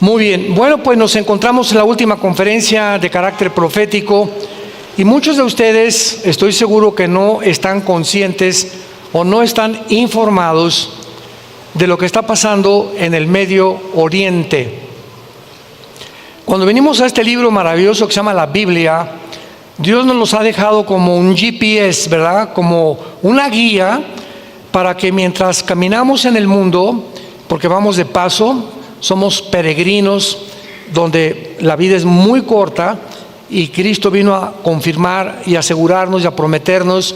Muy bien, bueno, pues nos encontramos en la última conferencia de carácter profético y muchos de ustedes estoy seguro que no están conscientes o no están informados de lo que está pasando en el Medio Oriente. Cuando venimos a este libro maravilloso que se llama la Biblia, Dios nos los ha dejado como un GPS, ¿verdad? Como una guía para que mientras caminamos en el mundo, porque vamos de paso, somos peregrinos donde la vida es muy corta y Cristo vino a confirmar y asegurarnos y a prometernos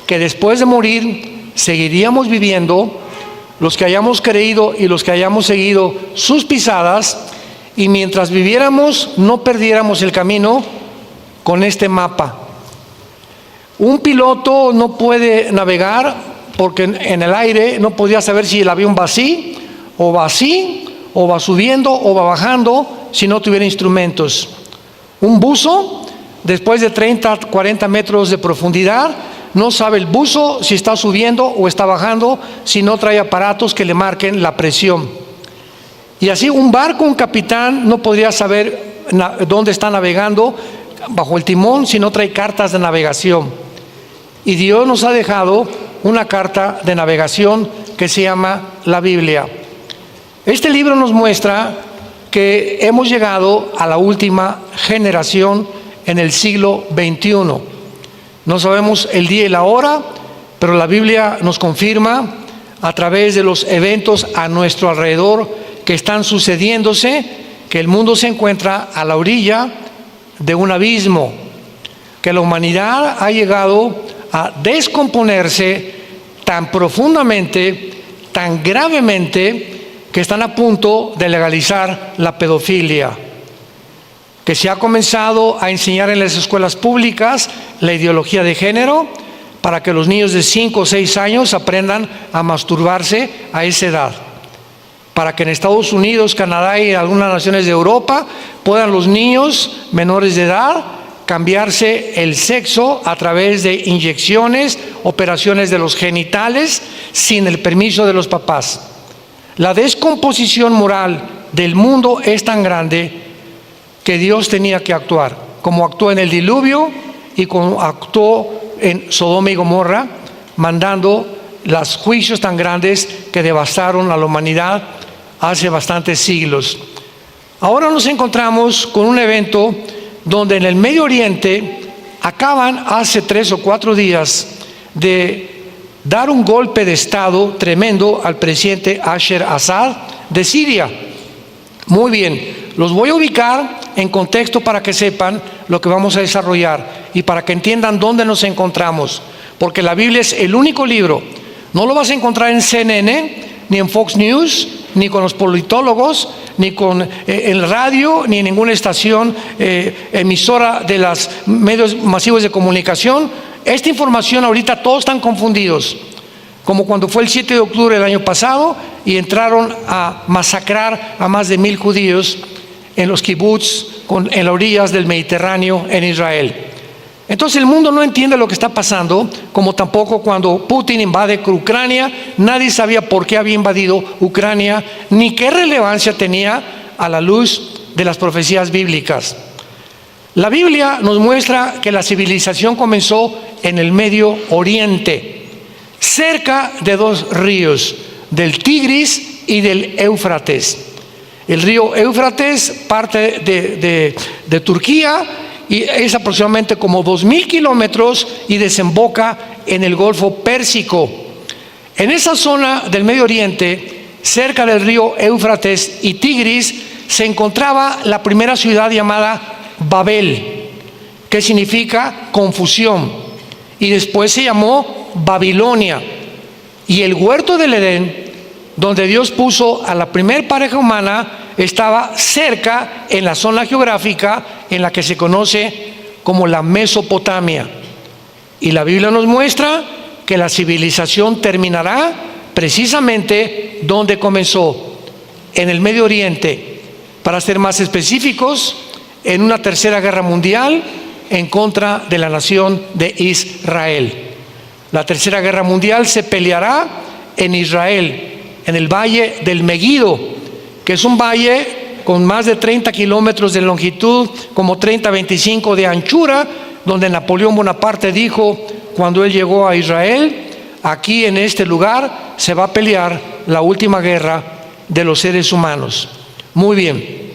que después de morir seguiríamos viviendo los que hayamos creído y los que hayamos seguido sus pisadas, y mientras viviéramos no perdiéramos el camino con este mapa. Un piloto no puede navegar porque en el aire no podía saber si el avión va así o va así, o va subiendo o va bajando si no tuviera instrumentos. Un buzo, después de 30, 40 metros de profundidad, no sabe el buzo si está subiendo o está bajando si no trae aparatos que le marquen la presión. Y así un barco, un capitán no podría saber dónde está navegando bajo el timón si no trae cartas de navegación. Y Dios nos ha dejado una carta de navegación que se llama la Biblia. Este libro nos muestra que hemos llegado a la última generación en el siglo XXI. No sabemos el día y la hora, pero la Biblia nos confirma a través de los eventos a nuestro alrededor que están sucediéndose, que el mundo se encuentra a la orilla de un abismo, que la humanidad ha llegado a descomponerse tan profundamente, tan gravemente, que están a punto de legalizar la pedofilia, que se ha comenzado a enseñar en las escuelas públicas la ideología de género para que los niños de 5 o 6 años aprendan a masturbarse a esa edad, para que en Estados Unidos, Canadá y algunas naciones de Europa puedan los niños menores de edad cambiarse el sexo a través de inyecciones, operaciones de los genitales sin el permiso de los papás. La descomposición moral del mundo es tan grande que Dios tenía que actuar, como actuó en el diluvio y como actuó en Sodoma y Gomorra, mandando los juicios tan grandes que devastaron a la humanidad hace bastantes siglos. Ahora nos encontramos con un evento donde en el Medio Oriente acaban hace 3 o 4 días de dar un golpe de Estado tremendo al presidente Bashar al-Assad de Siria. Muy bien, los voy a ubicar en contexto para que sepan lo que vamos a desarrollar y para que entiendan dónde nos encontramos, porque la Biblia es el único libro. No lo vas a encontrar en CNN, ni en Fox News, ni con los politólogos, ni con el radio, ni en ninguna estación emisora de los medios masivos de comunicación. Esta información ahorita todos están confundidos, como cuando fue el 7 de octubre del año pasado y entraron a masacrar a más de 1000 judíos en los kibbutz en las orillas del Mediterráneo en Israel. Entonces el mundo no entiende lo que está pasando, como tampoco cuando Putin invade Ucrania, nadie sabía por qué había invadido Ucrania, ni qué relevancia tenía a la luz de las profecías bíblicas. La Biblia nos muestra que la civilización comenzó en el Medio Oriente, cerca de 2 ríos, del Tigris y del Éufrates. El río Éufrates parte de Turquía y es aproximadamente como 2000 kilómetros y desemboca en el Golfo Pérsico. En esa zona del Medio Oriente, cerca del río Éufrates y Tigris, se encontraba la primera ciudad llamada Babel, que significa confusión, y después se llamó Babilonia. Y el huerto del Edén, donde Dios puso a la primer pareja humana, estaba cerca en la zona geográfica en la que se conoce como la Mesopotamia. Y la Biblia nos muestra que la civilización terminará precisamente donde comenzó, en el Medio Oriente. Para ser más específicos, en una tercera guerra mundial en contra de la nación de Israel. La tercera guerra mundial se peleará en Israel, en el valle del Meguido, que es un valle con más de 30 kilómetros de longitud, como 30-25 de anchura, donde Napoleón Bonaparte dijo, cuando él llegó a Israel, aquí en este lugar se va a pelear la última guerra de los seres humanos. Muy bien.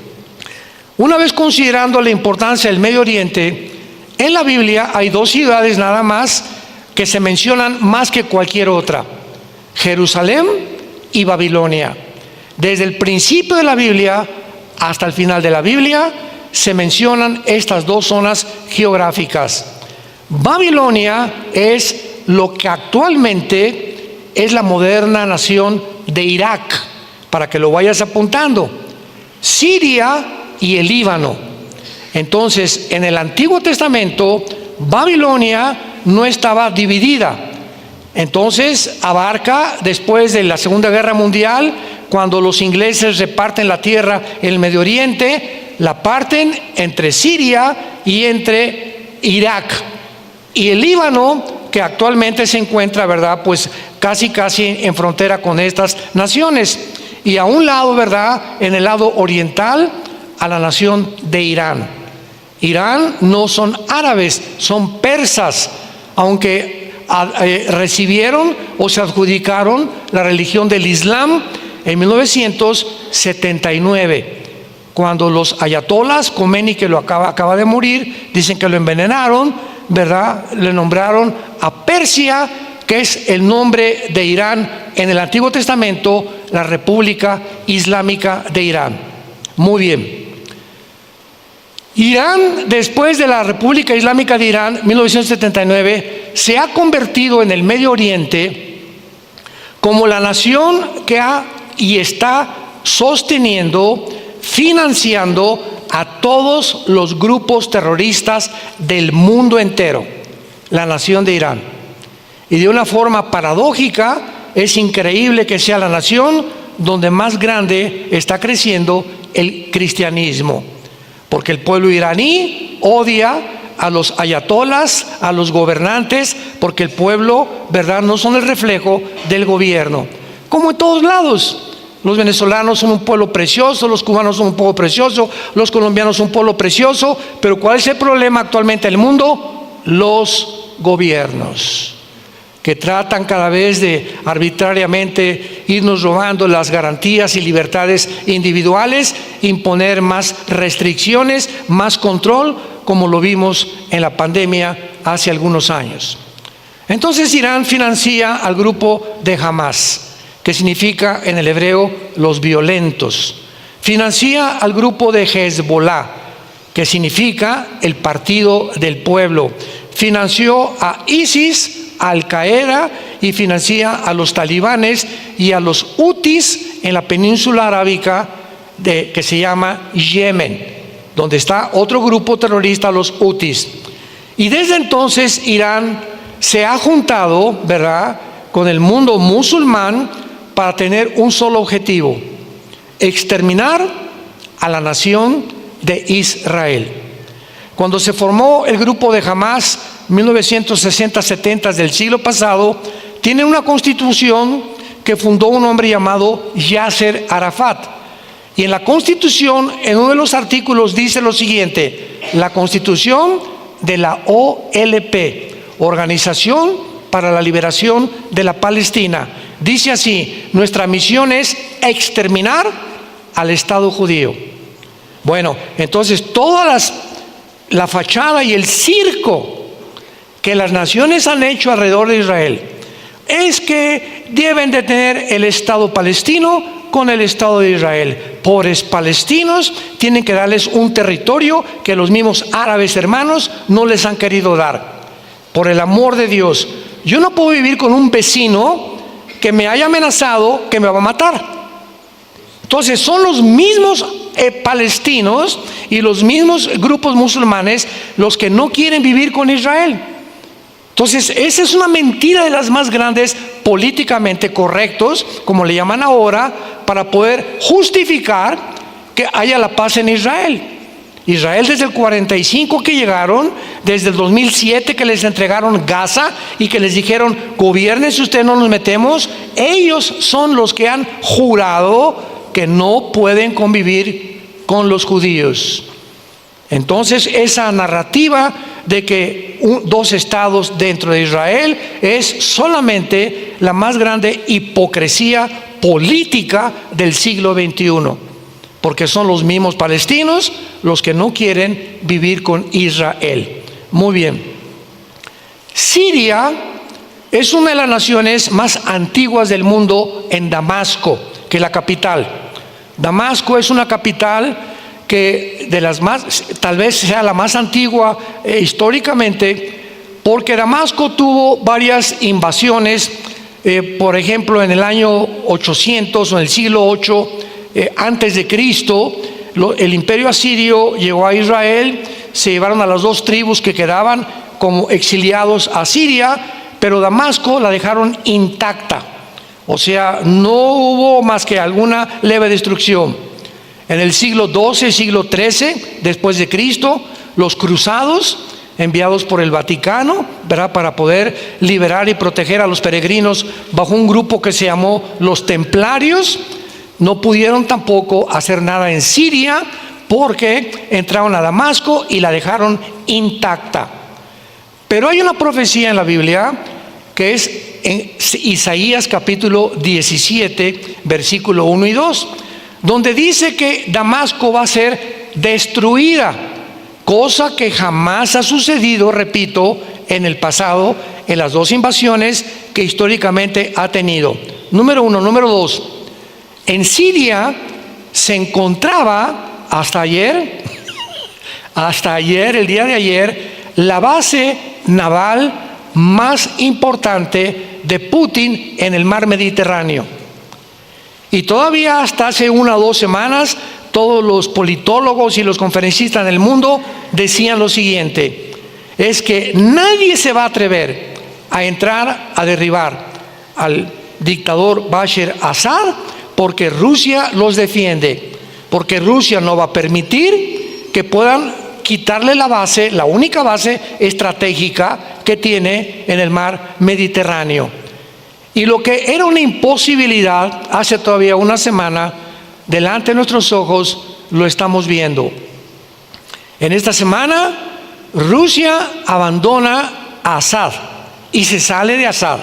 Una vez considerando la importancia del Medio Oriente, en la Biblia hay dos ciudades nada más que se mencionan más que cualquier otra: Jerusalén y Babilonia. Desde el principio de la Biblia hasta el final de la Biblia se mencionan estas dos zonas geográficas. Babilonia es lo que actualmente es la moderna nación de Irak, para que lo vayas apuntando. Siria y el Líbano. Entonces, en el Antiguo Testamento, Babilonia no estaba dividida. Entonces, abarca después de la Segunda Guerra Mundial, cuando los ingleses reparten la tierra en el Medio Oriente, la parten entre Siria y entre Irak. Y el Líbano, que actualmente se encuentra, ¿verdad?, pues casi en frontera con estas naciones. Y a un lado, ¿verdad?, en el lado oriental, a la nación de Irán. Irán no son árabes, son persas, aunque recibieron o se adjudicaron la religión del Islam en 1979, cuando los ayatolas, Khomeini, que acaba de morir, dicen que lo envenenaron, ¿verdad?, le nombraron a Persia, que es el nombre de Irán en el Antiguo Testamento, la República Islámica de Irán. Muy bien. Irán, después de la República Islámica de Irán, 1979, se ha convertido en el Medio Oriente como la nación que ha y está sosteniendo, financiando a todos los grupos terroristas del mundo entero, la nación de Irán. Y de una forma paradójica, es increíble que sea la nación donde más grande está creciendo el cristianismo, porque el pueblo iraní odia a los ayatolas, a los gobernantes, porque el pueblo, ¿verdad?, no son el reflejo del gobierno. Como en todos lados, los venezolanos son un pueblo precioso, los cubanos son un pueblo precioso, los colombianos son un pueblo precioso, pero ¿cuál es el problema actualmente en el mundo? Los gobiernos, que tratan cada vez de arbitrariamente irnos robando las garantías y libertades individuales, imponer más restricciones, más control, como lo vimos en la pandemia hace algunos años. Entonces Irán financia al grupo de Hamas, que significa en el hebreo los violentos. Financia al grupo de Hezbollah, que significa el partido del pueblo. Financió a ISIS, Al Qaeda, y financia a los talibanes y a los hutis en la península arábica que se llama Yemen, donde está otro grupo terrorista, los hutis. Y desde entonces Irán se ha juntado, ¿verdad?, con el mundo musulmán para tener un solo objetivo: exterminar a la nación de Israel. Cuando se formó el grupo de Hamas, 1960-70 del siglo pasado, tiene una constitución que fundó un hombre llamado Yasser Arafat. Y en la constitución, en uno de los artículos, dice lo siguiente: la constitución de la OLP, Organización para la Liberación de la Palestina, dice así: nuestra misión es exterminar al Estado judío. Bueno, entonces toda la fachada y el circo que las naciones han hecho alrededor de Israel es que deben de tener el Estado palestino con el Estado de Israel. Pobres palestinos, tienen que darles un territorio que los mismos árabes hermanos no les han querido dar. Por el amor de Dios, yo no puedo vivir con un vecino que me haya amenazado que me va a matar. Entonces son los mismos palestinos y los mismos grupos musulmanes los que no quieren vivir con Israel. Entonces esa es una mentira de las más grandes, políticamente correctos, como le llaman ahora, para poder justificar que haya la paz en Israel. Israel desde el 45 que llegaron, desde el 2007 que les entregaron Gaza y que les dijeron: gobiernen si ustedes, no nos metemos. Ellos son los que han jurado que no pueden convivir con los judíos. Entonces, esa narrativa de que dos estados dentro de Israel es solamente la más grande hipocresía política del siglo XXI, porque son los mismos palestinos los que no quieren vivir con Israel. Muy bien. Siria es una de las naciones más antiguas del mundo en Damasco, que es la capital. Damasco es una capital que de las más, tal vez sea la más antigua históricamente, porque Damasco tuvo varias invasiones, por ejemplo en el año 800 o en el siglo 8 antes de Cristo, el imperio asirio llegó a Israel, se llevaron a las dos tribus que quedaban como exiliados a Siria, pero Damasco la dejaron intacta, o sea, no hubo más que alguna leve destrucción. En el siglo XII, siglo XIII, después de Cristo, los cruzados, enviados por el Vaticano, ¿verdad?, para poder liberar y proteger a los peregrinos bajo un grupo que se llamó los Templarios, no pudieron tampoco hacer nada en Siria porque entraron a Damasco y la dejaron intacta. Pero hay una profecía en la Biblia que es en Isaías capítulo 17, versículo 1 y 2, donde dice que Damasco va a ser destruida, cosa que jamás ha sucedido, repito, en el pasado, en las dos invasiones que históricamente ha tenido. Número uno. Número dos, en Siria se encontraba hasta ayer, el día de ayer, la base naval más importante de Putin en el mar Mediterráneo. Y todavía hasta hace 1 o 2 semanas, todos los politólogos y los conferencistas del mundo decían lo siguiente: es que nadie se va a atrever a entrar a derribar al dictador Bashar Assad porque Rusia los defiende, porque Rusia no va a permitir que puedan quitarle la base, la única base estratégica que tiene en el mar Mediterráneo. Y lo que era una imposibilidad hace todavía 1 semana, delante de nuestros ojos lo estamos viendo. En esta semana, Rusia abandona a Assad y se sale de Assad,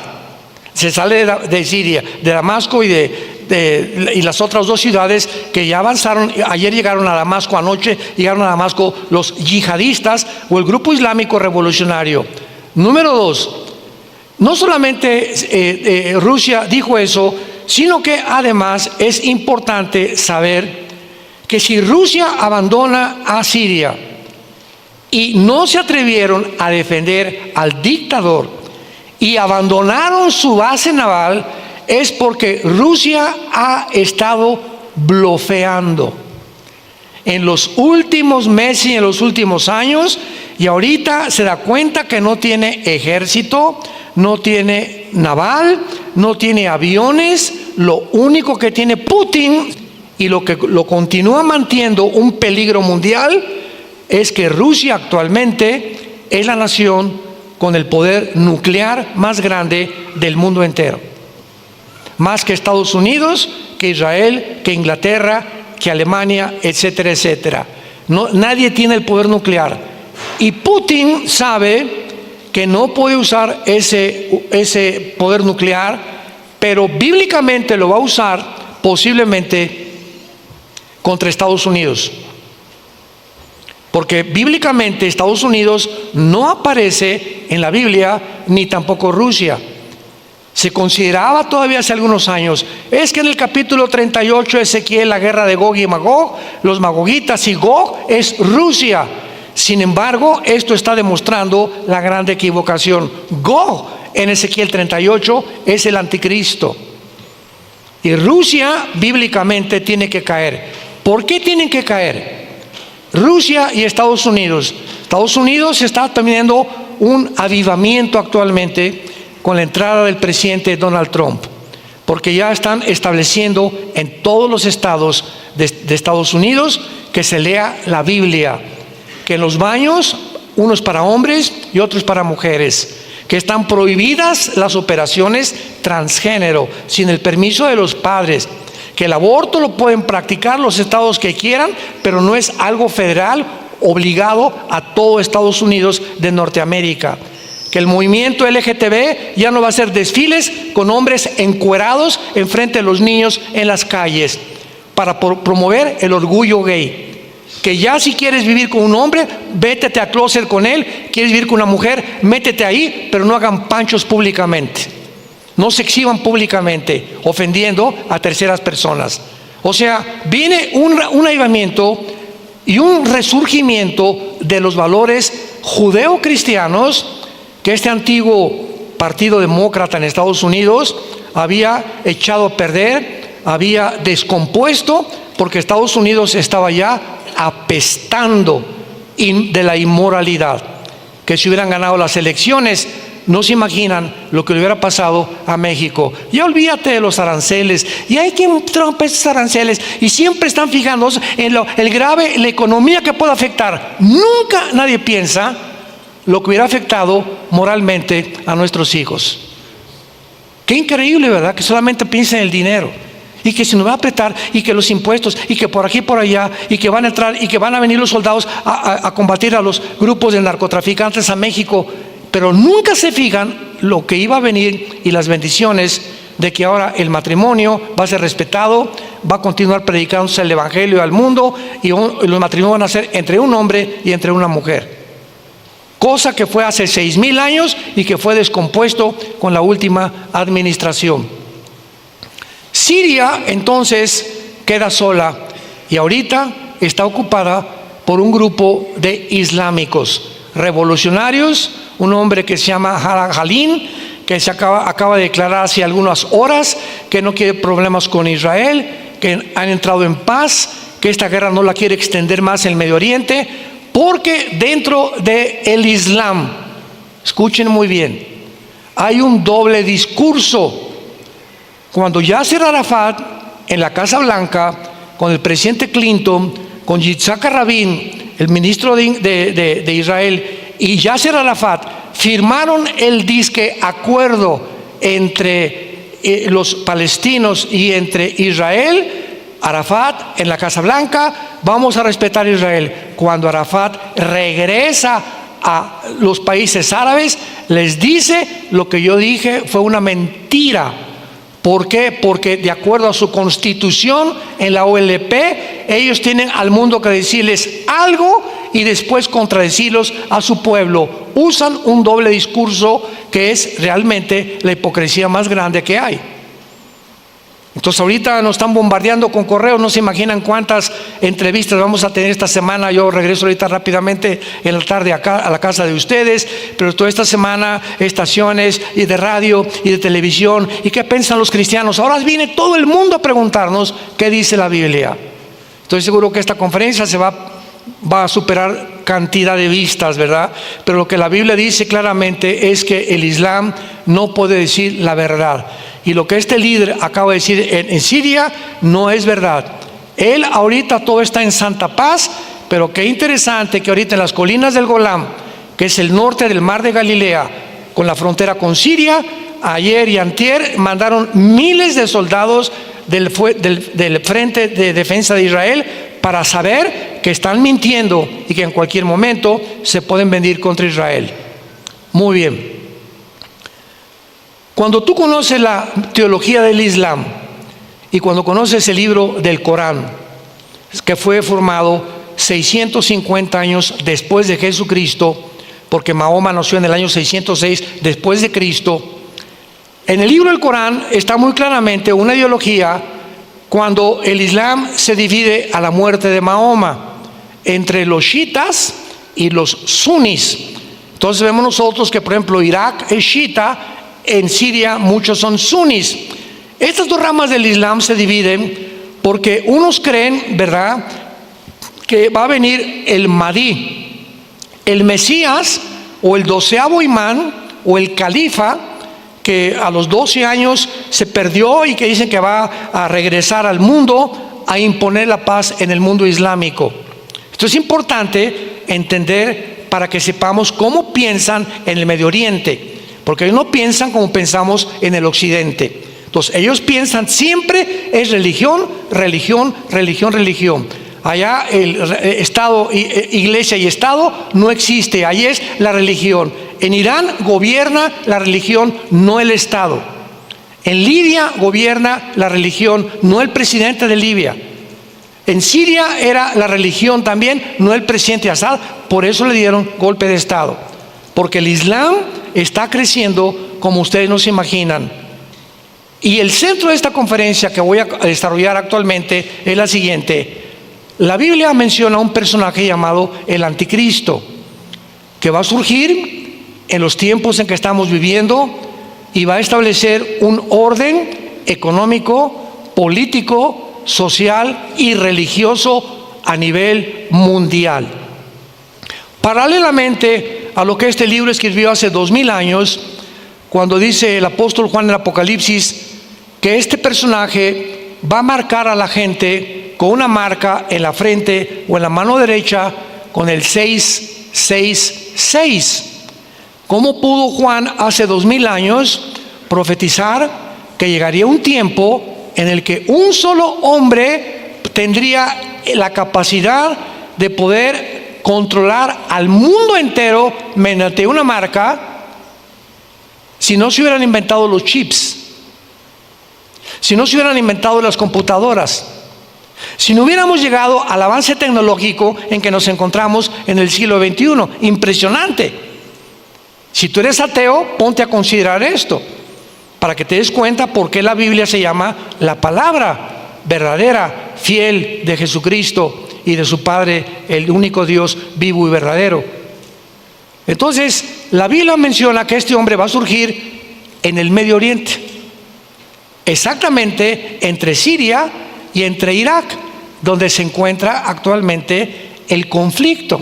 se sale de Siria, de Damasco y las otras 2 ciudades que ya avanzaron. Ayer llegaron a Damasco, anoche llegaron a Damasco los yihadistas o el grupo islámico revolucionario. Número 2, no solamente Rusia dijo eso, sino que además es importante saber que si Rusia abandona a Siria y no se atrevieron a defender al dictador y abandonaron su base naval, es porque Rusia ha estado blofeando en los últimos meses y en los últimos años, y ahorita se da cuenta que no tiene ejército, no tiene naval, no tiene aviones. Lo único que tiene Putin y lo que lo continúa manteniendo un peligro mundial es que Rusia actualmente es la nación con el poder nuclear más grande del mundo entero, más que Estados Unidos, que Israel, que Inglaterra, que Alemania, etcétera, etcétera. Nadie tiene el poder nuclear, y Putin sabe que no puede usar ese poder nuclear, pero bíblicamente lo va a usar posiblemente contra Estados Unidos, porque bíblicamente Estados Unidos no aparece en la Biblia, ni tampoco Rusia. Se consideraba todavía hace algunos años, es que en el capítulo 38 de Ezequiel, la guerra de Gog y Magog, los magogitas y Gog es Rusia. Sin embargo, esto está demostrando la gran equivocación. Gog en Ezequiel 38 es el anticristo, y Rusia bíblicamente tiene que caer. ¿Por qué tienen que caer? Rusia y Estados Unidos. Estados Unidos está teniendo un avivamiento actualmente con la entrada del presidente Donald Trump, porque ya están estableciendo en todos los estados de Estados Unidos que se lea la Biblia, que en los baños, unos para hombres y otros para mujeres, que están prohibidas las operaciones transgénero sin el permiso de los padres, que el aborto lo pueden practicar los estados que quieran, pero no es algo federal obligado a todo Estados Unidos de Norteamérica. Que el movimiento LGTB ya no va a hacer desfiles con hombres encuerados enfrente de los niños en las calles para promover el orgullo gay. Que ya si quieres vivir con un hombre, vétete a closet con él. Quieres vivir con una mujer, métete ahí, pero no hagan panchos públicamente. No se exhiban públicamente ofendiendo a terceras personas. O sea, viene un avivamiento y un resurgimiento de los valores judeo-cristianos que este antiguo partido demócrata en Estados Unidos había echado a perder, había descompuesto, porque Estados Unidos estaba ya apestando de la inmoralidad. Que si hubieran ganado las elecciones, no se imaginan lo que le hubiera pasado a México. Ya olvídate de los aranceles, y hay quien trompe esos aranceles, y siempre están fijándose en la economía que puede afectar. Nunca nadie piensa lo que hubiera afectado moralmente a nuestros hijos. Qué increíble, ¿verdad? Que solamente piensen en el dinero, y que se nos va a apretar, y que los impuestos, y que por aquí y por allá, y que van a entrar, y que van a venir los soldados a combatir a los grupos de narcotraficantes a México. Pero nunca se fijan lo que iba a venir y las bendiciones de que ahora el matrimonio va a ser respetado, va a continuar predicándose el evangelio al mundo, y los matrimonios van a ser entre un hombre y entre una mujer. Cosa que fue hace 6,000 años y que fue descompuesto con la última administración. Siria entonces queda sola y ahorita está ocupada por un grupo de islámicos revolucionarios, un hombre que se llama Jalín, que se acaba de declarar hace algunas horas que no quiere problemas con Israel, que han entrado en paz, que esta guerra no la quiere extender más en el Medio Oriente, porque dentro del Islam, escuchen muy bien, hay un doble discurso. Cuando Yasser Arafat en la Casa Blanca, con el presidente Clinton, con Yitzhak Rabin, el ministro de Israel, y Yasser Arafat firmaron el disque acuerdo entre los palestinos y entre Israel, Arafat en la Casa Blanca, vamos a respetar a Israel. Cuando Arafat regresa a los países árabes, les dice: lo que yo dije fue una mentira. ¿Por qué? Porque de acuerdo a su constitución en la OLP, ellos tienen al mundo que decirles algo y después contradecirlos a su pueblo. Usan un doble discurso que es realmente la hipocresía más grande que hay. Entonces ahorita nos están bombardeando con correos, no se imaginan cuántas entrevistas vamos a tener esta semana. Yo regreso ahorita rápidamente en la tarde acá a la casa de ustedes, pero toda esta semana estaciones y de radio y de televisión, y qué piensan los cristianos. Ahora viene todo el mundo a preguntarnos qué dice la Biblia. Estoy seguro que esta conferencia va a superar cantidad de vistas, ¿verdad? Pero lo que la Biblia dice claramente es que el Islam no puede decir la verdad. Y lo que este líder acaba de decir en Siria no es verdad. Él ahorita todo está en santa paz, pero qué interesante que ahorita en las colinas del Golán, que es el norte del mar de Galilea, con la frontera con Siria, ayer y antier mandaron miles de soldados del Frente de Defensa de Israel para saber que están mintiendo y que en cualquier momento se pueden venir contra Israel. Muy bien. Cuando tú conoces la teología del Islam y cuando conoces el libro del Corán, que fue formado 650 años después de Jesucristo, porque Mahoma nació en el año 606 después de Cristo, en el libro del Corán está muy claramente una ideología cuando el Islam se divide a la muerte de Mahoma entre los chiitas y los sunis. Entonces vemos nosotros que, por ejemplo, Irak es chiita, en Siria muchos son sunis. Estas dos ramas del Islam se dividen porque unos creen, ¿verdad?, que va a venir el Mahdi, el Mesías, o el 12º imán, o el califa, que a los 12 años se perdió y que dicen que va a regresar al mundo a imponer la paz en el mundo islámico. Esto es importante entender para que sepamos cómo piensan en el Medio Oriente, porque ellos no piensan como pensamos en el Occidente. Entonces ellos piensan siempre es religión, religión, religión, religión. Allá el Estado, iglesia y Estado no existe, ahí es la religión. En Irán gobierna la religión, no el Estado. En Libia gobierna la religión, no el presidente de Libia. En Siria era la religión también, no el presidente Assad, por eso le dieron golpe de Estado. Porque el Islam está creciendo como ustedes no se imaginan. Y el centro de esta conferencia que voy a desarrollar actualmente es la siguiente. La Biblia menciona a un personaje llamado el Anticristo, que va a surgir en los tiempos en que estamos viviendo y va a establecer un orden económico, político, social y religioso a nivel mundial. Paralelamente a lo que este libro escribió hace 2000 años, cuando dice el apóstol Juan en el Apocalipsis que este personaje va a marcar a la gente con una marca en la frente o en la mano derecha con el 666. ¿Cómo pudo Juan hace 2000 años profetizar que llegaría un tiempo en el que un solo hombre tendría la capacidad de poder controlar al mundo entero mediante una marca, si no se hubieran inventado los chips, si no se hubieran inventado las computadoras, si no hubiéramos llegado al avance tecnológico en que nos encontramos en el siglo XXI? Impresionante. Si tú eres ateo, ponte a considerar esto, para que te des cuenta por qué la Biblia se llama la palabra verdadera, fiel de Jesucristo y de su Padre, el único Dios vivo y verdadero. Entonces, la Biblia menciona que este hombre va a surgir en el Medio Oriente, exactamente entre Siria y entre Irak, donde se encuentra actualmente el conflicto.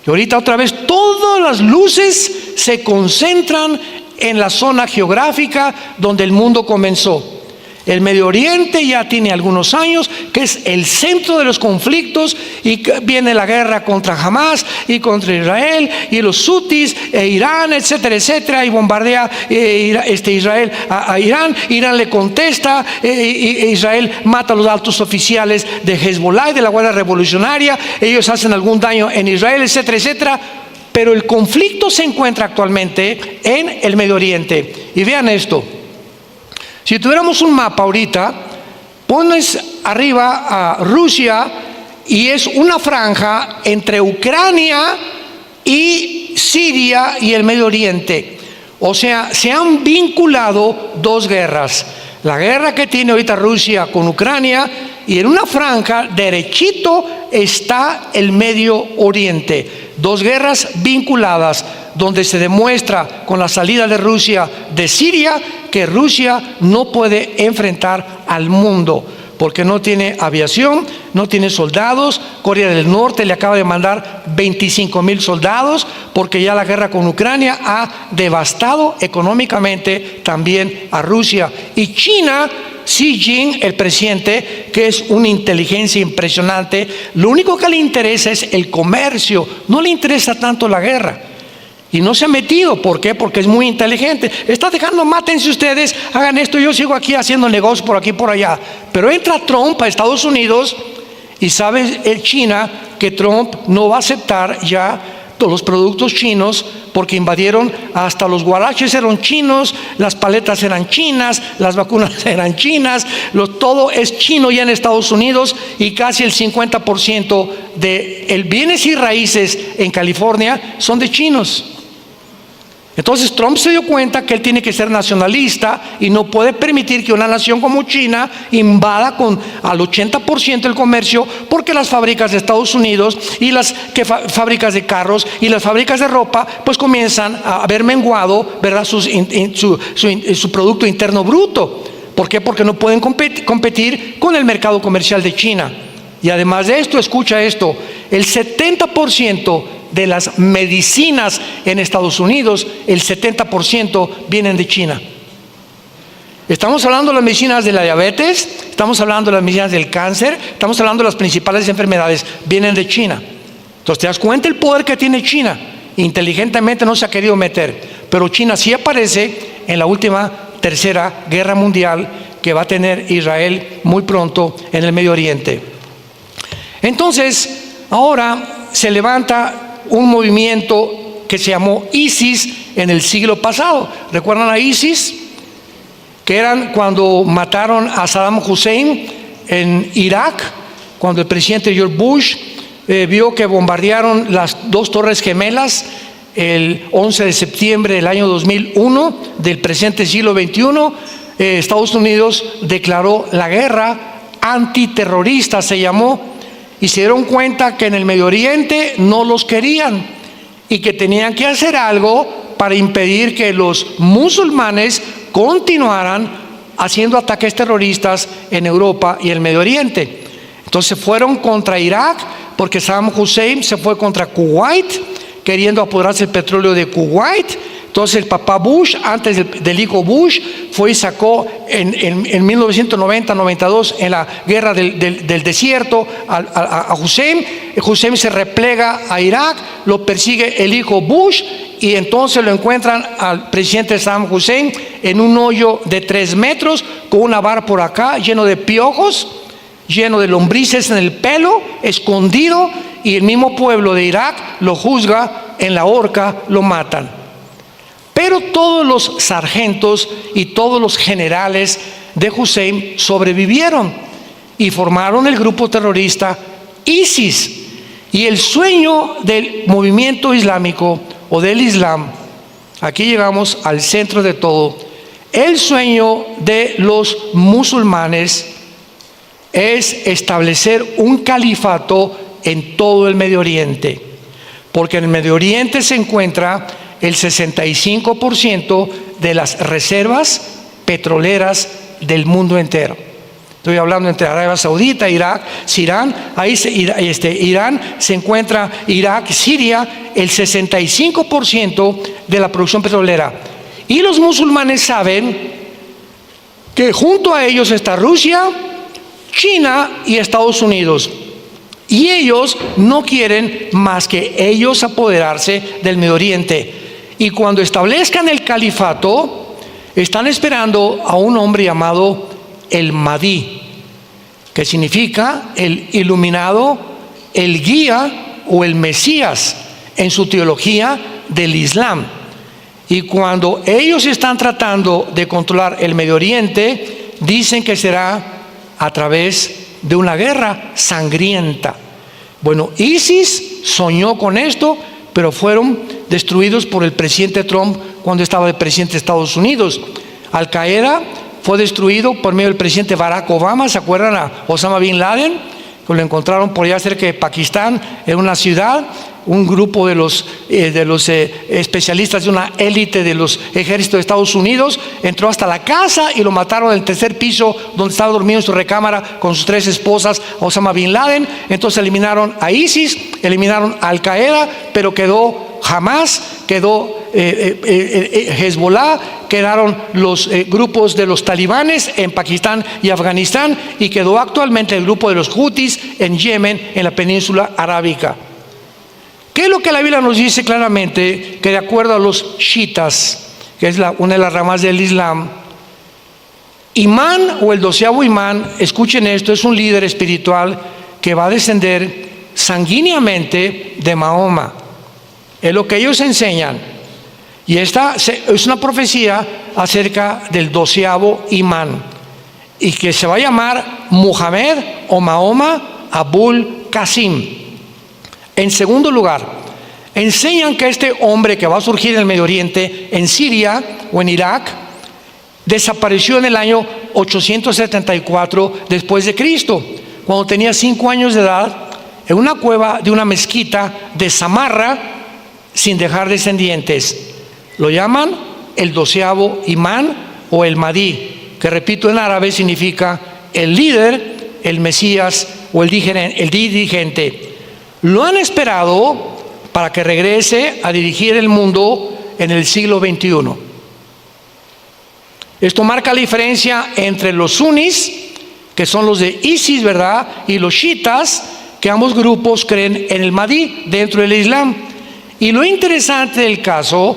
Y ahorita otra vez todas las luces se concentran en la zona geográfica donde el mundo comenzó. El Medio Oriente ya tiene algunos años que es el centro de los conflictos, y viene la guerra contra Hamas y contra Israel y los hutis e Irán, etcétera, etcétera, y bombardea Israel a Irán. Irán le contesta, Israel mata a los altos oficiales de Hezbollah y de la Guardia Revolucionaria, ellos hacen algún daño en Israel, etcétera, etcétera. Pero el conflicto se encuentra actualmente en el Medio Oriente. Y vean esto. Si tuviéramos un mapa ahorita, pones arriba a Rusia y es una franja entre Ucrania y Siria y el Medio Oriente. O sea, se han vinculado dos guerras. La guerra que tiene ahorita Rusia con Ucrania, y en una franja derechito está el Medio Oriente. Dos guerras vinculadas, donde se demuestra con la salida de Rusia de Siria que Rusia no puede enfrentar al mundo, porque no tiene aviación, no tiene soldados. Corea del Norte le acaba de mandar 25,000 soldados, porque ya la guerra con Ucrania ha devastado económicamente también a Rusia. Y China, Xi Jinping, el presidente, que es una inteligencia impresionante, lo único que le interesa es el comercio, no le interesa tanto la guerra. Y no se ha metido. ¿Por qué? Porque es muy inteligente. Está dejando, mátense ustedes, hagan esto, yo sigo aquí haciendo negocios por aquí y por allá. Pero entra Trump a Estados Unidos y sabe China que Trump no va a aceptar ya todos los productos chinos, porque invadieron, hasta los guaraches eran chinos, las paletas eran chinas, las vacunas eran chinas, todo es chino ya en Estados Unidos, y casi el 50% de bienes y raíces en California son de chinos. Entonces Trump se dio cuenta que él tiene que ser nacionalista y no puede permitir que una nación como China invada al 80% el comercio, porque las fábricas de Estados Unidos y las fábricas de carros y las fábricas de ropa pues comienzan a haber menguado, ¿verdad?, su Producto Interno Bruto. ¿Por qué? Porque no pueden competir con el mercado comercial de China. Y además de esto, escucha esto, el 70% de las medicinas en Estados Unidos, el 70% vienen de China. Estamos hablando de las medicinas de la diabetes, estamos hablando de las medicinas del cáncer, estamos hablando de las principales enfermedades, vienen de China. Entonces te das cuenta el poder que tiene China. Inteligentemente no se ha querido meter, pero China sí aparece en la última tercera guerra mundial que va a tener Israel muy pronto en el Medio Oriente. Entonces, ahora se levanta un movimiento que se llamó ISIS en el siglo pasado. ¿Recuerdan a ISIS? Que eran cuando mataron a Saddam Hussein en Irak, cuando el presidente George Bush vio que bombardearon las dos torres gemelas el 11 de septiembre del año 2001 del presente siglo XXI. Estados Unidos declaró la guerra antiterrorista, se llamó, y se dieron cuenta que en el Medio Oriente no los querían y que tenían que hacer algo para impedir que los musulmanes continuaran haciendo ataques terroristas en Europa y el Medio Oriente. Entonces fueron contra Irak, porque Saddam Hussein se fue contra Kuwait, queriendo apoderarse el petróleo de Kuwait. Entonces el papá Bush, antes del hijo Bush, fue y sacó en 1990-92 en la guerra del desierto a Hussein. Hussein se replega a Irak, lo persigue el hijo Bush y entonces lo encuentran al presidente Saddam Hussein en un hoyo de 3 metros con una vara por acá, lleno de piojos, lleno de lombrices en el pelo, escondido, y el mismo pueblo de Irak lo juzga en la horca, lo matan. Pero todos los sargentos y todos los generales de Hussein sobrevivieron y formaron el grupo terrorista ISIS. Y el sueño del movimiento islámico o del Islam, aquí llegamos al centro de todo, el sueño de los musulmanes es establecer un califato en todo el Medio Oriente, porque en el Medio Oriente se encuentra el 65% de las reservas petroleras del mundo entero. Estoy hablando entre Arabia Saudita, Irak, Irán, Irán se encuentra, Irak, Siria, el 65% de la producción petrolera. Y los musulmanes saben que junto a ellos está Rusia, China y Estados Unidos. Y ellos no quieren más que ellos apoderarse del Medio Oriente. Y cuando establezcan el califato, están esperando a un hombre llamado el Mahdi, que significa el iluminado, el guía o el Mesías en su teología del Islam. Y cuando ellos están tratando de controlar el Medio Oriente, dicen que será a través de una guerra sangrienta. Bueno, ISIS soñó con esto, pero fueron destruidos por el presidente Trump cuando estaba el presidente de Estados Unidos. Al Qaeda fue destruido por medio del presidente Barack Obama. ¿Se acuerdan a Osama Bin Laden? Que lo encontraron por allá cerca de Pakistán, en una ciudad. Un grupo de los especialistas de una élite de los ejércitos de Estados Unidos entró hasta la casa y lo mataron en el tercer piso donde estaba dormido en su recámara con sus 3 esposas, Osama Bin Laden. Entonces eliminaron a ISIS, eliminaron a Al Qaeda, pero quedó Hamas, quedó Hezbollah, quedaron los grupos de los talibanes en Pakistán y Afganistán, y quedó actualmente el grupo de los Houthis en Yemen, en la península arábica. ¿Qué es lo que la Biblia nos dice claramente? Que de acuerdo a los chiitas, que es una de las ramas del Islam, Imán o el 12º imán, escuchen esto, es un líder espiritual que va a descender sanguíneamente de Mahoma. Es lo que ellos enseñan. Y esta es una profecía acerca del 12º imán, y que se va a llamar Muhammad o Mahoma Abul Qasim. En segundo lugar, enseñan que este hombre que va a surgir en el Medio Oriente, en Siria o en Irak, desapareció en el año 874 después de Cristo, cuando tenía 5 años de edad, en una cueva de una mezquita de Samarra, sin dejar descendientes. Lo llaman el 12º imán o el Mahdi, que repito en árabe significa el líder, el Mesías o el dirigente. Lo han esperado para que regrese a dirigir el mundo en el siglo XXI. Esto marca la diferencia entre los sunnis, que son los de ISIS, ¿verdad?, y los chiitas, que ambos grupos creen en el Mahdi dentro del Islam. Y lo interesante del caso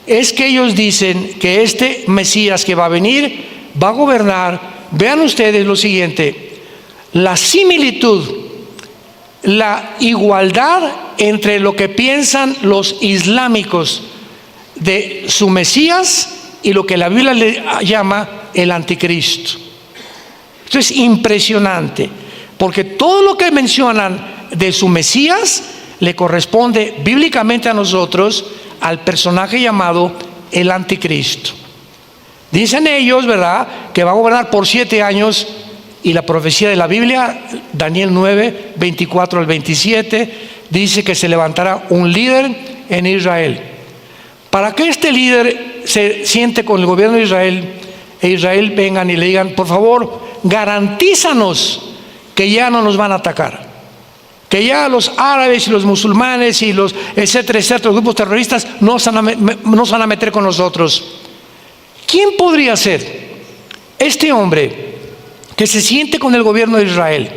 es que ellos dicen que este Mesías que va a venir va a gobernar. Vean ustedes lo siguiente: la similitud, la igualdad entre lo que piensan los islámicos de su Mesías y lo que la Biblia le llama el anticristo. Esto es impresionante, porque todo lo que mencionan de su Mesías le corresponde bíblicamente a nosotros al personaje llamado el anticristo. Dicen ellos, ¿verdad?, que va a gobernar por 7 años, y la profecía de la Biblia, Daniel 9, 24 al 27, dice que se levantará un líder en Israel. Para que este líder se siente con el gobierno de Israel, e Israel vengan y le digan: por favor, garantízanos que ya no nos van a atacar, que ya los árabes y los musulmanes y los etcétera, etcétera, los grupos terroristas no se van a meter con nosotros. ¿Quién podría ser este hombre que se siente con el gobierno de Israel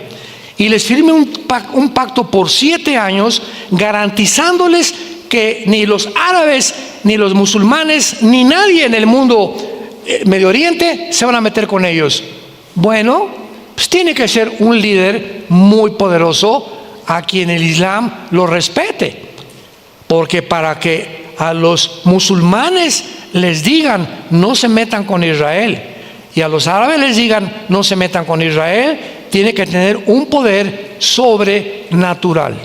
y les firme un pacto por 7 años, garantizándoles que ni los árabes, ni los musulmanes, ni nadie en el mundo Medio Oriente se van a meter con ellos? Bueno, pues tiene que ser un líder muy poderoso a quien el Islam lo respete, porque para que a los musulmanes les digan no se metan con Israel, y a los árabes les digan no se metan con Israel, tiene que tener un poder sobrenatural.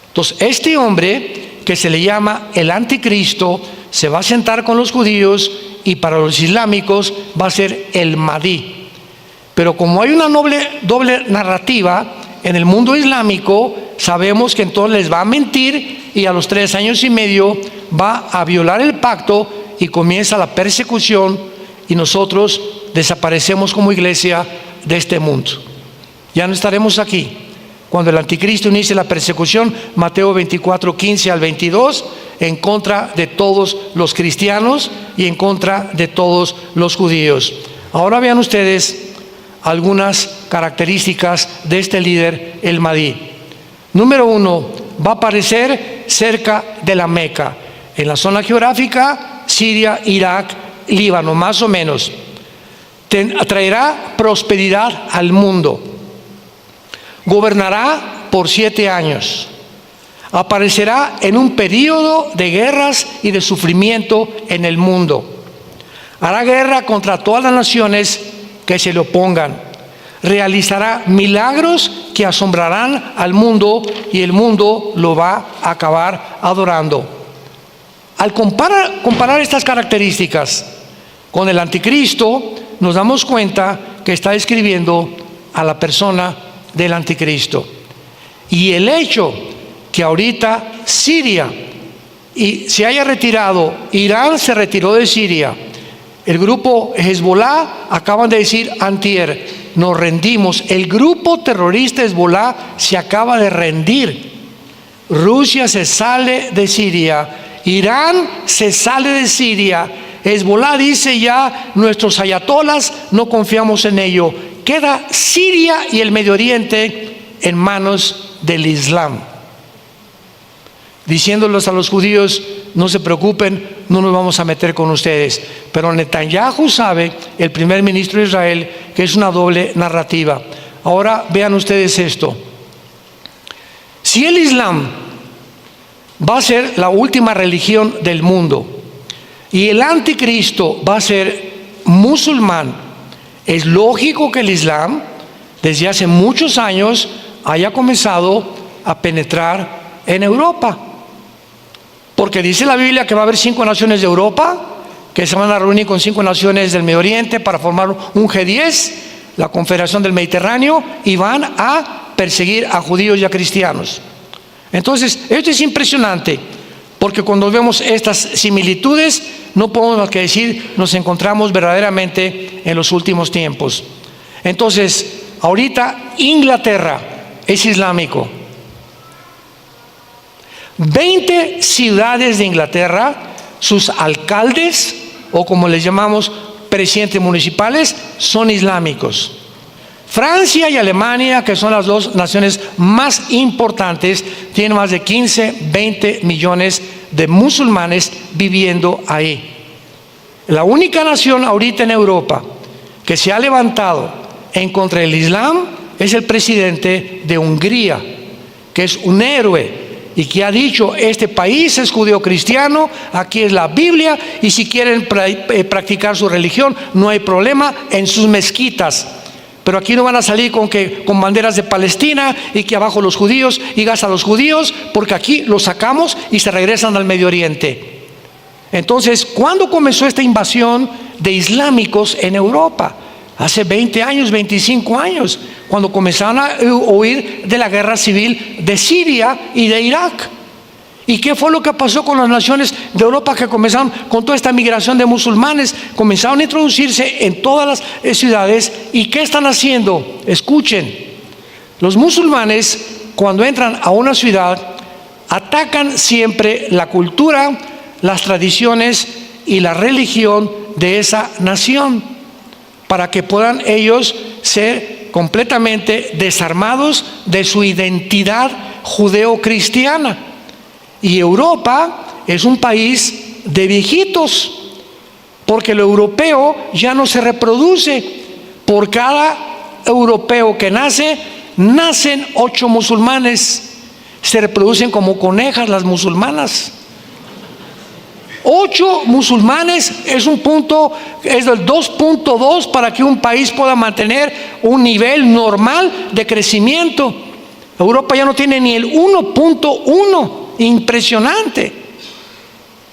Entonces, este hombre que se le llama el anticristo se va a sentar con los judíos, y para los islámicos va a ser el Mahdi. Pero como hay una doble narrativa en el mundo islámico, sabemos que entonces les va a mentir, y a los 3 años y medio va a violar el pacto y comienza la persecución, y nosotros desaparecemos como iglesia de este mundo. Ya no estaremos aquí cuando el anticristo inicie la persecución, Mateo 24, 15 al 22, en contra de todos los cristianos y en contra de todos los judíos. Ahora vean ustedes algunas características de este líder, el Mahdi. Número 1, va a aparecer cerca de la Meca, en la zona geográfica Siria, Irak, Líbano, más o menos. Traerá prosperidad al mundo. Gobernará por 7 años. Aparecerá en un periodo de guerras y de sufrimiento en el mundo. Hará guerra contra todas las naciones que se le opongan. Realizará milagros que asombrarán al mundo, y el mundo lo va a acabar adorando. Al comparar estas características con el anticristo, nos damos cuenta que está describiendo a la persona del anticristo. Y el hecho que ahorita Siria se haya retirado, Irán se retiró de Siria, el grupo Hezbollah acaban de decir antier, nos rendimos. El grupo terrorista Hezbollah se acaba de rendir. Rusia se sale de Siria, Irán se sale de Siria, Hezbollah dice ya nuestros ayatolas no confiamos en ello. Queda Siria y el Medio Oriente en manos del Islam, diciéndoles a los judíos: no se preocupen, no nos vamos a meter con ustedes. Pero Netanyahu sabe, el primer ministro de Israel, que es una doble narrativa. Ahora vean ustedes esto: si el Islam va a ser la última religión del mundo y el anticristo va a ser musulmán, es lógico que el Islam desde hace muchos años haya comenzado a penetrar en Europa, porque dice la Biblia que va a haber 5 naciones de Europa que se van a reunir con 5 naciones del Medio Oriente para formar un G10, la Confederación del Mediterráneo, y van a perseguir a judíos y a cristianos. Entonces, esto es impresionante, porque cuando vemos estas similitudes, no podemos más que decir, nos encontramos verdaderamente en los últimos tiempos. Entonces, ahorita Inglaterra es islámico. 20 ciudades de Inglaterra, sus alcaldes, o como les llamamos, presidentes municipales, son islámicos. Francia y Alemania, que son las 2 naciones más importantes, tienen más de 15, 20 millones de musulmanes viviendo ahí. La única nación ahorita en Europa que se ha levantado en contra del Islam es el presidente de Hungría, que es un héroe y que ha dicho: este país es judeo-cristiano, aquí es la Biblia, y si quieren practicar su religión, no hay problema en sus mezquitas. Pero aquí no van a salir con banderas de Palestina y que abajo los judíos y gas a los judíos, porque aquí los sacamos y se regresan al Medio Oriente. Entonces, ¿cuándo comenzó esta invasión de islámicos en Europa? Hace 20 años, 25 años, cuando comenzaron a huir de la guerra civil de Siria y de Irak. ¿Y qué fue lo que pasó con las naciones de Europa que comenzaron con toda esta migración de musulmanes? Comenzaron a introducirse en todas las ciudades. ¿Y qué están haciendo? Escuchen, los musulmanes cuando entran a una ciudad atacan siempre la cultura, las tradiciones y la religión de esa nación, para que puedan ellos ser completamente desarmados de su identidad judeo-cristiana. Y Europa es un país de viejitos, porque lo europeo ya no se reproduce. Por cada europeo que nace, nacen 8 musulmanes. Se reproducen como conejas las musulmanas. 8 musulmanes es un punto, es del 2.2 para que un país pueda mantener un nivel normal de crecimiento. Europa ya no tiene ni el 1.1, impresionante.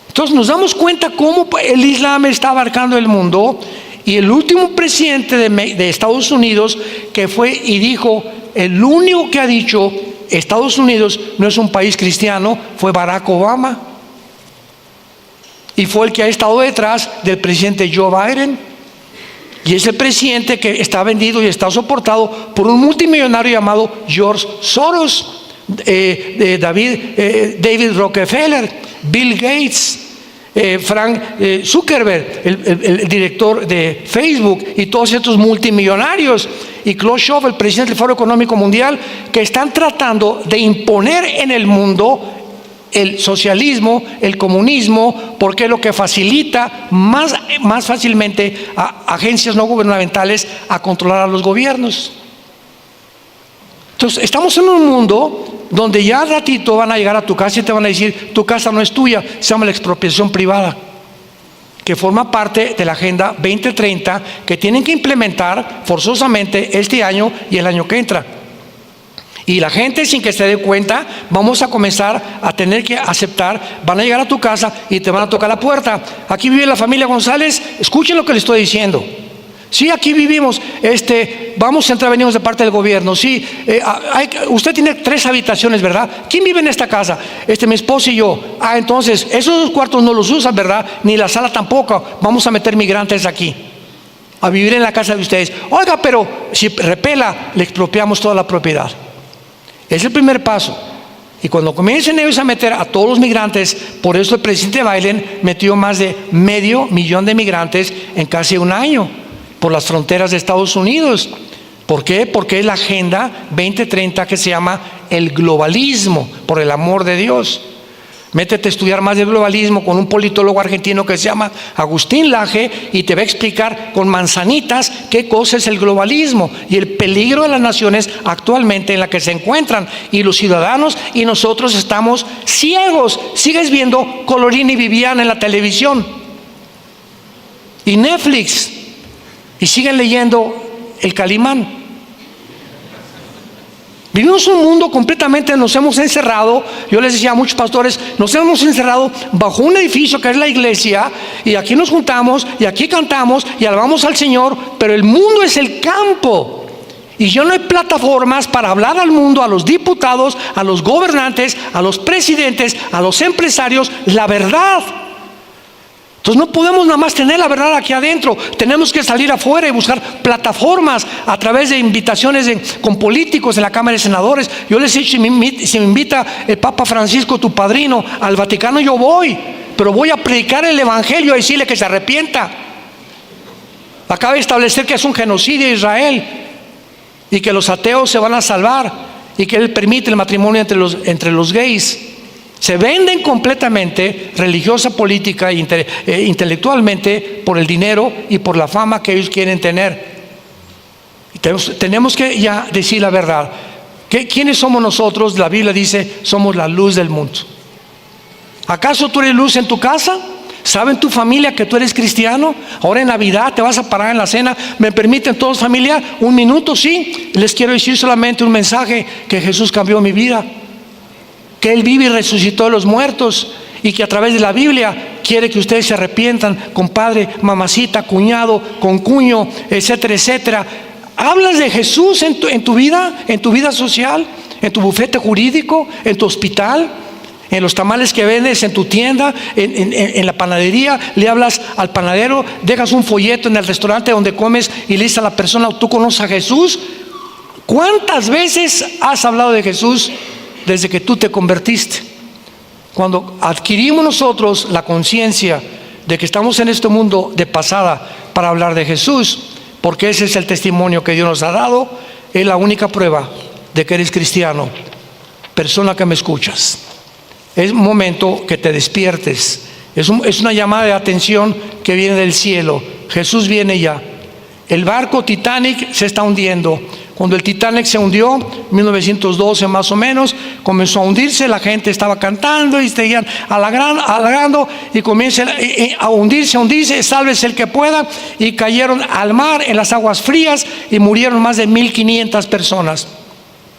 Entonces nos damos cuenta cómo el Islam está abarcando el mundo. Y el último presidente de Estados Unidos que fue y dijo, el único que ha dicho Estados Unidos no es un país cristiano, fue Barack Obama. Y fue el que ha estado detrás del presidente Joe Biden. Y es el presidente que está vendido y está soportado por un multimillonario llamado George Soros, David Rockefeller, Bill Gates, Frank Zuckerberg, el director de Facebook, y todos estos multimillonarios, y Klaus Schwab, el presidente del Foro Económico Mundial, que están tratando de imponer en el mundo el socialismo, el comunismo, porque es lo que facilita más fácilmente a agencias no gubernamentales a controlar a los gobiernos. Entonces, estamos en un mundo donde ya al ratito van a llegar a tu casa y te van a decir: tu casa no es tuya, se llama la expropiación privada, que forma parte de la Agenda 2030 que tienen que implementar forzosamente este año y el año que entra. Y la gente, sin que se dé cuenta, vamos a comenzar a tener que aceptar. Van a llegar a tu casa y te van a tocar la puerta. Aquí vive la familia González, escuchen lo que les estoy diciendo. Sí, aquí vivimos, vamos a entrar, venimos de parte del gobierno. Sí, usted tiene 3 habitaciones, ¿verdad? ¿Quién vive en esta casa? Mi esposo y yo. Entonces, esos 2 cuartos no los usan, ¿verdad? Ni la sala tampoco. Vamos a meter migrantes aquí, a vivir en la casa de ustedes. Oiga, pero si repela, le expropiamos toda la propiedad. Es el primer paso. Y cuando comiencen ellos a meter a todos los migrantes, por eso el presidente Biden metió más de 500,000 de migrantes en casi un año por las fronteras de Estados Unidos. ¿Por qué? Porque es la Agenda 2030 que se llama el globalismo, por el amor de Dios. Métete a estudiar más del globalismo con un politólogo argentino que se llama Agustín Laje y te va a explicar con manzanitas qué cosa es el globalismo y el peligro de las naciones actualmente en la que se encuentran. Y los ciudadanos y nosotros estamos ciegos. Sigues viendo Colorín y Viviana en la televisión y Netflix y siguen leyendo El Calimán. Vivimos un mundo completamente, nos hemos encerrado. Yo les decía a muchos pastores, nos hemos encerrado bajo un edificio que es la iglesia, y aquí nos juntamos y aquí cantamos y alabamos al Señor, pero el mundo es el campo y ya no hay plataformas para hablar al mundo, a los diputados, a los gobernantes, a los presidentes, a los empresarios, la verdad. Entonces no podemos nada más tener la verdad aquí adentro, tenemos que salir afuera y buscar plataformas a través de invitaciones con políticos en la Cámara de Senadores. Yo les he dicho, si me invita el Papa Francisco, tu padrino, al Vaticano, yo voy, pero voy a predicar el Evangelio y decirle que se arrepienta. Acaba de establecer que es un genocidio Israel y que los ateos se van a salvar y que él permite el matrimonio entre los gays. Se venden completamente, religiosa, política e intelectualmente, por el dinero y por la fama que ellos quieren tener. Tenemos que ya decir la verdad. ¿Quiénes somos nosotros? La Biblia dice, somos la luz del mundo. ¿Acaso tú eres luz en tu casa? ¿Sabe en tu familia que tú eres cristiano? Ahora en Navidad te vas a parar en la cena. ¿Me permiten todos, familia? Un minuto, sí. Les quiero decir solamente un mensaje: que Jesús cambió mi vida, que Él vive y resucitó de los muertos, y que a través de la Biblia quiere que ustedes se arrepientan, compadre, mamacita, cuñado, concuño, etcétera, etcétera. ¿Hablas de Jesús en tu vida social, en tu bufete jurídico, en tu hospital, en los tamales que vendes en tu tienda, en la panadería? Le hablas al panadero, dejas un folleto en el restaurante donde comes y le dices a la persona: ¿tú conoces a Jesús? ¿Cuántas veces has hablado de Jesús desde que tú te convertiste? Cuando adquirimos nosotros la conciencia de que estamos en este mundo de pasada para hablar de Jesús, porque ese es el testimonio que Dios nos ha dado, es la única prueba de que eres cristiano. Persona que me escuchas, es momento que te despiertes. Es una llamada de atención que viene del cielo. Jesús viene ya. El barco Titanic se está hundiendo. Cuando el Titanic se hundió, 1912 más o menos, comenzó a hundirse. La gente estaba cantando y seguían halagando, y comienza a hundirse, sálvese el que pueda. Y cayeron al mar, en las aguas frías, y murieron más de 1,500 personas.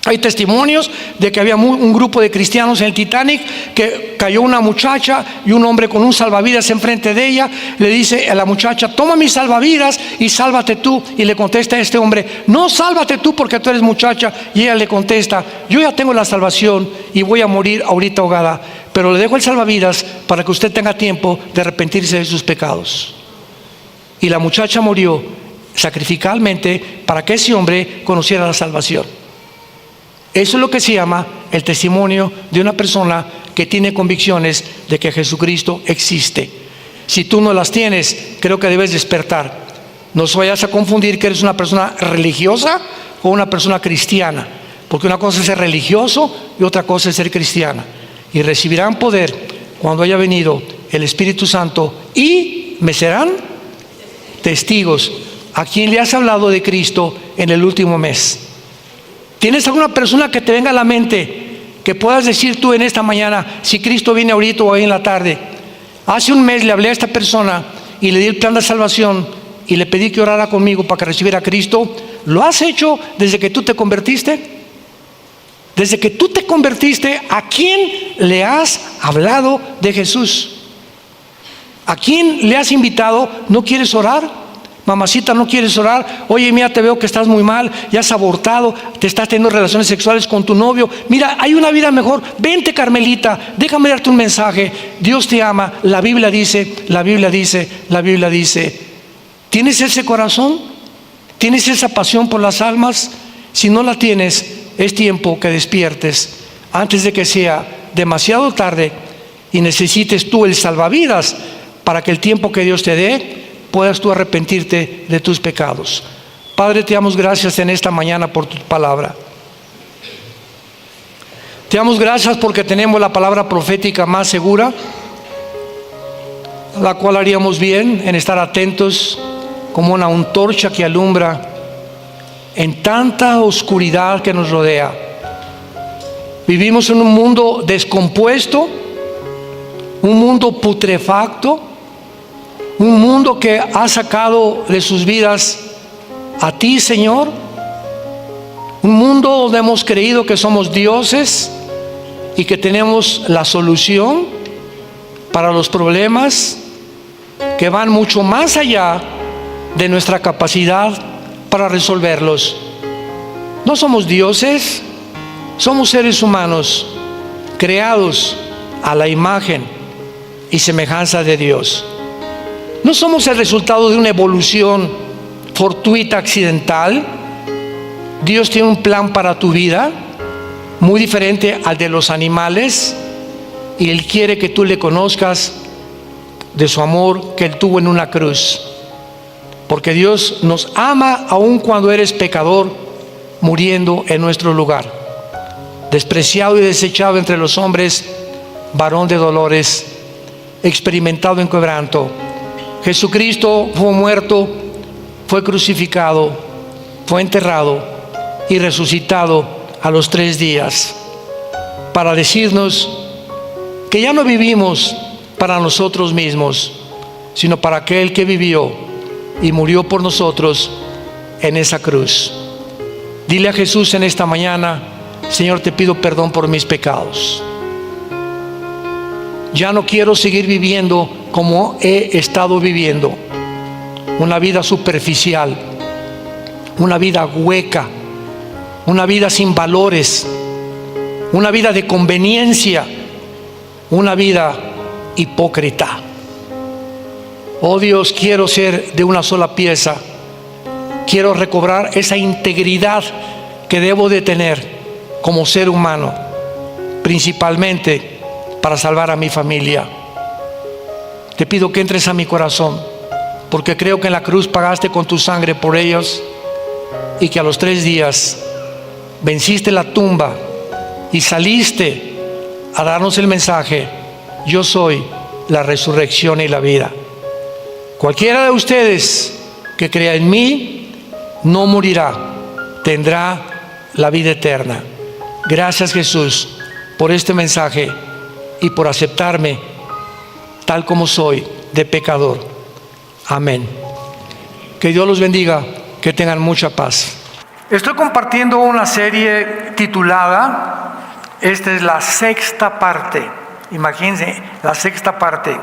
Hay testimonios de que había un grupo de cristianos en el Titanic, que cayó una muchacha y un hombre con un salvavidas enfrente de ella. Le dice a la muchacha: toma mis salvavidas y sálvate tú. Y le contesta a este hombre: no, sálvate tú porque tú eres muchacha. Y ella le contesta: yo ya tengo la salvación y voy a morir ahorita ahogada, pero le dejo el salvavidas para que usted tenga tiempo de arrepentirse de sus pecados. Y la muchacha murió sacrificalmente para que ese hombre conociera la salvación. Eso es lo que se llama el testimonio de una persona que tiene convicciones de que Jesucristo existe. Si tú no las tienes, creo que debes despertar. No vayas a confundir que eres una persona religiosa o una persona cristiana, porque una cosa es ser religioso y otra cosa es ser cristiana. Y recibirán poder cuando haya venido el Espíritu Santo, y me serán testigos. ¿A quién le has hablado de Cristo en el último mes? ¿Tienes alguna persona que te venga a la mente que puedas decir tú en esta mañana, si Cristo viene ahorita o ahí en la tarde? Hace un mes le hablé a esta persona y le di el plan de salvación y le pedí que orara conmigo para que recibiera a Cristo. ¿Lo has hecho desde que tú te convertiste? Desde que tú te convertiste, ¿a quién le has hablado de Jesús? ¿A quién le has invitado? ¿No quieres orar? Mamacita, ¿no quieres orar? Oye, mira, te veo que estás muy mal, ya has abortado, te estás teniendo relaciones sexuales con tu novio. Mira, hay una vida mejor. Vente, Carmelita, déjame darte un mensaje. Dios te ama. La Biblia dice, la Biblia dice, la Biblia dice. ¿Tienes ese corazón? ¿Tienes esa pasión por las almas? Si no la tienes, es tiempo que despiertes antes de que sea demasiado tarde y necesites tú el salvavidas para que el tiempo que Dios te dé puedas tú arrepentirte de tus pecados. Padre, te damos gracias en esta mañana por tu palabra. Te damos gracias porque tenemos la palabra profética más segura, la cual haríamos bien en estar atentos como una antorcha que alumbra en tanta oscuridad que nos rodea. Vivimos en un mundo descompuesto, un mundo putrefacto, un mundo que ha sacado de sus vidas a ti, Señor. Un mundo donde hemos creído que somos dioses y que tenemos la solución para los problemas que van mucho más allá de nuestra capacidad para resolverlos. No somos dioses, somos seres humanos creados a la imagen y semejanza de Dios. No somos el resultado de una evolución fortuita, accidental. Dios tiene un plan para tu vida muy diferente al de los animales, y Él quiere que tú le conozcas de su amor que Él tuvo en una cruz. Porque Dios nos ama aun cuando eres pecador, muriendo en nuestro lugar. Despreciado y desechado entre los hombres, varón de dolores, experimentado en quebranto. Jesucristo fue muerto, fue crucificado, fue enterrado y resucitado a los 3 días para decirnos que ya no vivimos para nosotros mismos, sino para aquel que vivió y murió por nosotros en esa cruz. Dile a Jesús en esta mañana: Señor, te pido perdón por mis pecados. Ya no quiero seguir viviendo como he estado viviendo, una vida superficial, una vida hueca, una vida sin valores, una vida de conveniencia, una vida hipócrita. Oh Dios, quiero ser de una sola pieza. Quiero recobrar esa integridad que debo de tener como ser humano, principalmente para salvar a mi familia. Te pido que entres a mi corazón, porque creo que en la cruz pagaste con tu sangre por ellos y que a los 3 días venciste la tumba y saliste a darnos el mensaje: yo soy la resurrección y la vida. Cualquiera de ustedes que crea en mí no morirá, tendrá la vida eterna. Gracias, Jesús, por este mensaje y por aceptarme tal como soy, de pecador. Amén. Que Dios los bendiga, que tengan mucha paz. Estoy compartiendo una serie titulada, esta es la 6ª parte, imagínense, la 6ª parte,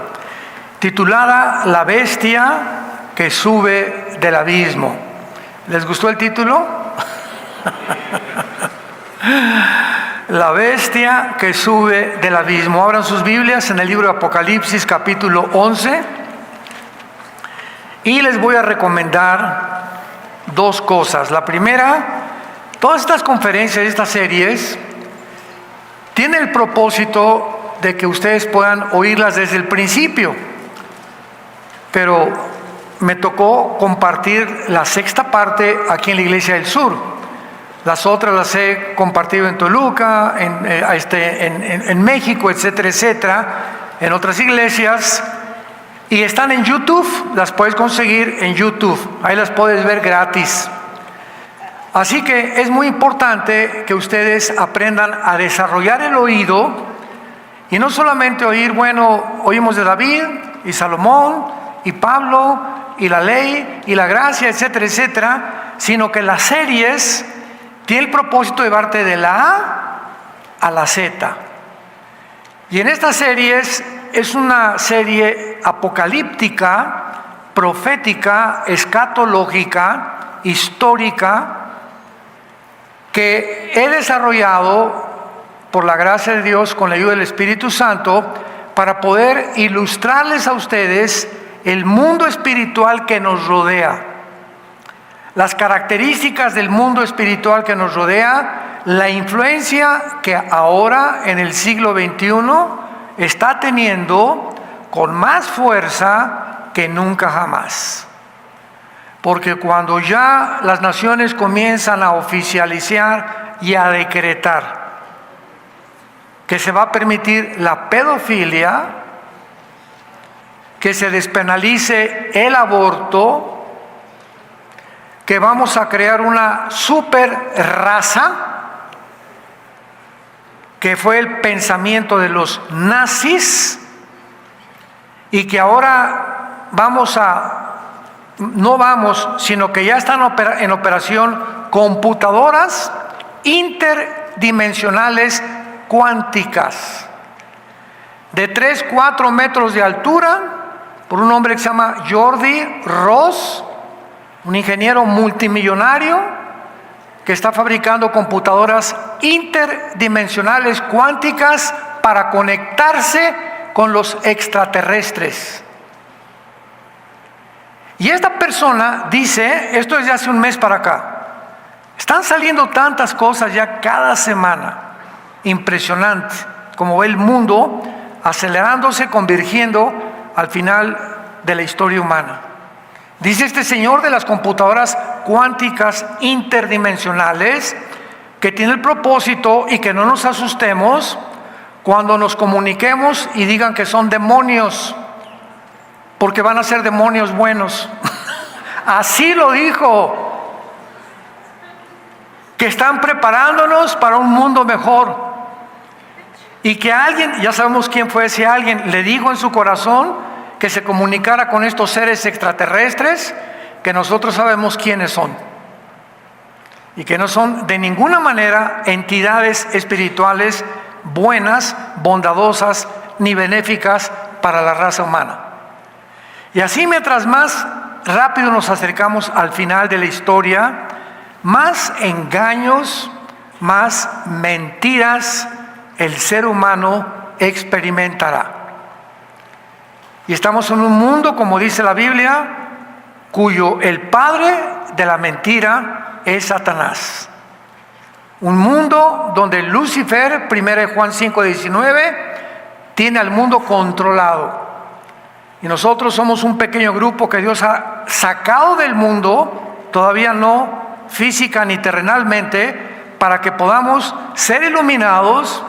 titulada La bestia que sube del abismo. ¿Les gustó el título? La bestia que sube del abismo. Abran sus Biblias en el libro de Apocalipsis, capítulo 11. Y les voy a recomendar 2 cosas. La primera, todas estas conferencias, estas series, tienen el propósito de que ustedes puedan oírlas desde el principio. Pero me tocó compartir la 6ª parte aquí en la Iglesia del Sur. Las otras las he compartido en Toluca, en México, etcétera, etcétera, en otras iglesias, y están en YouTube. Las puedes conseguir en YouTube, ahí las puedes ver gratis. Así que es muy importante que ustedes aprendan a desarrollar el oído y no solamente oír, bueno, oímos de David y Salomón y Pablo y la ley y la gracia, etcétera, etcétera, sino que las series tiene el propósito de llevarte de la A a la Z. Y en estas series es una serie apocalíptica, profética, escatológica, histórica, que he desarrollado por la gracia de Dios, con la ayuda del Espíritu Santo, para poder ilustrarles a ustedes el mundo espiritual que nos rodea, las características del mundo espiritual que nos rodea, la influencia que ahora en el siglo XXI está teniendo con más fuerza que nunca jamás. Porque cuando ya las naciones comienzan a oficializar y a decretar que se va a permitir la pedofilia, que se despenalice el aborto, que vamos a crear una super raza, que fue el pensamiento de los nazis, y que ahora sino que ya están en operación computadoras interdimensionales cuánticas, de 3-4 metros de altura, por un hombre que se llama Jordi Ross, un ingeniero multimillonario que está fabricando computadoras interdimensionales cuánticas para conectarse con los extraterrestres. Y esta persona dice, esto es de hace un mes para acá, están saliendo tantas cosas ya cada semana, impresionante, como ve el mundo acelerándose, convergiendo al final de la historia humana. Dice este señor de las computadoras cuánticas interdimensionales que tiene el propósito, y que no nos asustemos, cuando nos comuniquemos y digan que son demonios, porque van a ser demonios buenos. Así lo dijo, que están preparándonos para un mundo mejor. Y que alguien, ya sabemos quién fue ese alguien, le dijo en su corazón que se comunicara con estos seres extraterrestres, que nosotros sabemos quiénes son. Y que no son de ninguna manera entidades espirituales buenas, bondadosas, ni benéficas para la raza humana. Y así, mientras más rápido nos acercamos al final de la historia, más engaños, más mentiras el ser humano experimentará. Y estamos en un mundo, como dice la Biblia, cuyo el padre de la mentira es Satanás. Un mundo donde Lucifer, 1 Juan 5:19, tiene al mundo controlado. Y nosotros somos un pequeño grupo que Dios ha sacado del mundo, todavía no física ni terrenalmente, para que podamos ser iluminados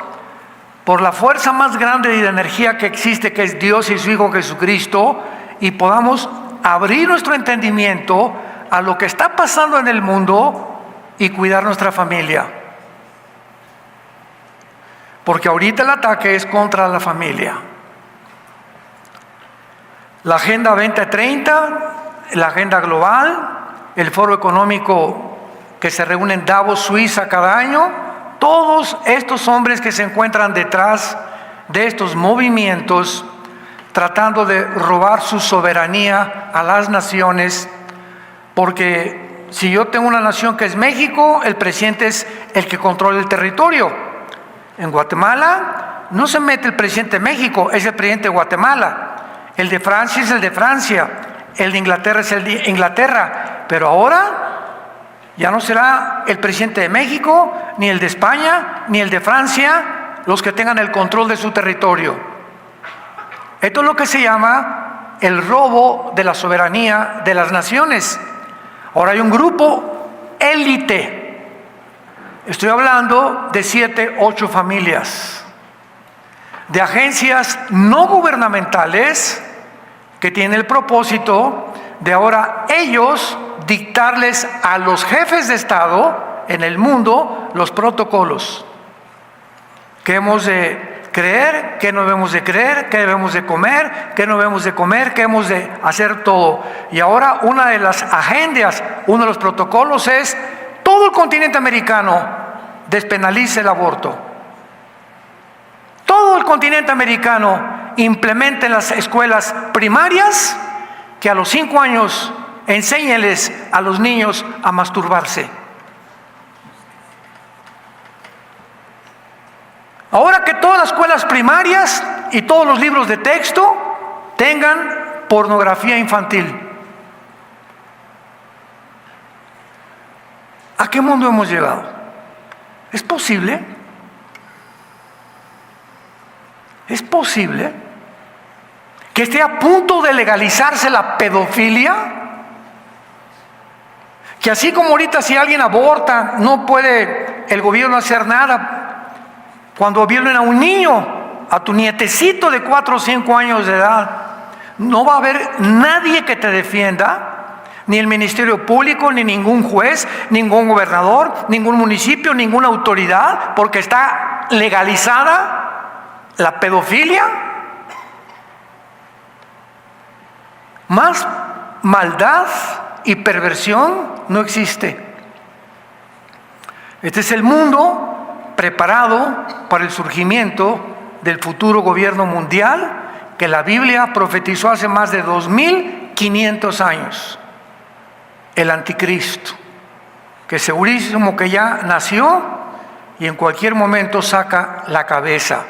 por la fuerza más grande de energía que existe, que es Dios y su Hijo Jesucristo, y podamos abrir nuestro entendimiento a lo que está pasando en el mundo y cuidar nuestra familia. Porque ahorita el ataque es contra la familia. La Agenda 2030, la Agenda Global, el Foro Económico que se reúne en Davos, Suiza, cada año, todos estos hombres que se encuentran detrás de estos movimientos, tratando de robar su soberanía a las naciones, porque si yo tengo una nación que es México, el presidente es el que controla el territorio. En Guatemala no se mete el presidente de México, es el presidente de Guatemala. El de Francia es el de Francia, el de Inglaterra es el de Inglaterra. Pero ahora ya no será el presidente de México, ni el de España, ni el de Francia, los que tengan el control de su territorio. Esto es lo que se llama el robo de la soberanía de las naciones. Ahora hay un grupo élite. Estoy hablando de 7, 8 familias, de agencias no gubernamentales que tienen el propósito de ahora ellos dictarles a los jefes de Estado en el mundo los protocolos. ¿Qué hemos de creer? ¿Qué no debemos de creer? ¿Qué debemos de comer? ¿Qué no debemos de comer? ¿Qué hemos de hacer todo? Y ahora una de las agendas, uno de los protocolos es: todo el continente americano despenalice el aborto. Todo el continente americano implemente en las escuelas primarias que a los 5 años enséñeles a los niños a masturbarse. Ahora que todas las escuelas primarias y todos los libros de texto tengan pornografía infantil. ¿A qué mundo hemos llegado? ¿Es posible? ¿Es posible que esté a punto de legalizarse la pedofilia? Que así como ahorita si alguien aborta, no puede el gobierno hacer nada. Cuando violen a un niño, a tu nietecito de 4 o 5 años de edad, no va a haber nadie que te defienda. Ni el Ministerio Público, ni ningún juez, ningún gobernador, ningún municipio, ninguna autoridad, porque está legalizada la pedofilia. Más maldad y perversión no existe. Este es el mundo preparado para el surgimiento del futuro gobierno mundial que la Biblia profetizó hace más de 2500 años. El anticristo, que segurísimo que ya nació y en cualquier momento saca la cabeza.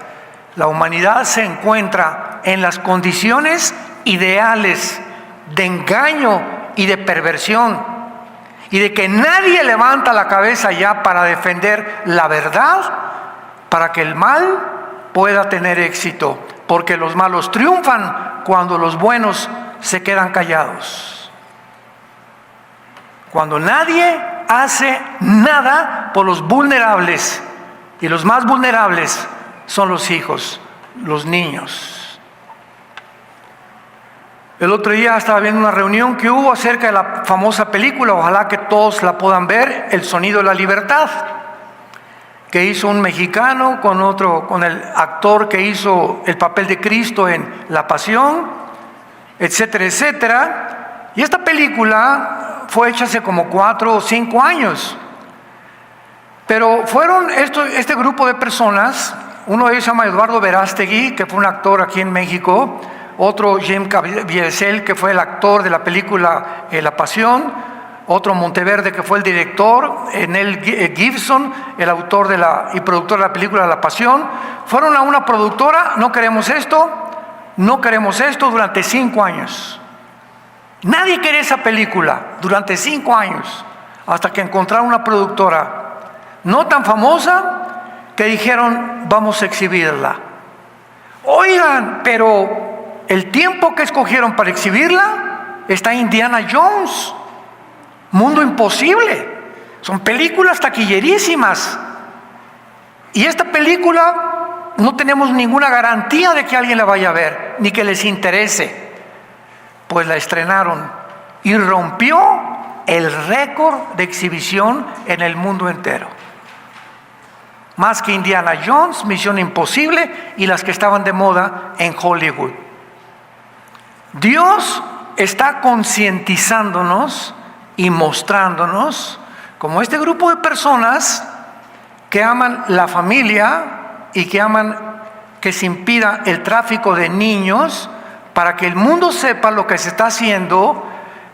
La humanidad se encuentra en las condiciones ideales de engaño y de perversión, y de que nadie levanta la cabeza ya para defender la verdad, para que el mal pueda tener éxito, porque los malos triunfan cuando los buenos se quedan callados. Cuando nadie hace nada por los vulnerables, y los más vulnerables son los hijos, los niños. El otro día estaba viendo una reunión que hubo acerca de la famosa película, ojalá que todos la puedan ver, El sonido de la libertad, que hizo un mexicano con el actor que hizo el papel de Cristo en La Pasión, etcétera, etcétera. Y esta película fue hecha hace como 4 o 5 años. Pero fueron este grupo de personas, uno de ellos se llama Eduardo Verástegui, que fue un actor aquí en México, otro Jim Caviezel, que fue el actor de la película La Pasión, otro Monteverde, que fue el director, Nel Gibson, el autor y productor de la película La Pasión. Fueron a una productora, no queremos esto, durante 5 años. Nadie quería esa película durante 5 años, hasta que encontraron una productora no tan famosa que dijeron, vamos a exhibirla. Oigan, pero el tiempo que escogieron para exhibirla está Indiana Jones, Mundo Imposible. Son películas taquillerísimas. Y esta película no tenemos ninguna garantía de que alguien la vaya a ver, ni que les interese. Pues la estrenaron y rompió el récord de exhibición en el mundo entero. Más que Indiana Jones, Misión Imposible y las que estaban de moda en Hollywood. Dios está concientizándonos y mostrándonos como este grupo de personas que aman la familia y que aman que se impida el tráfico de niños, para que el mundo sepa lo que se está haciendo,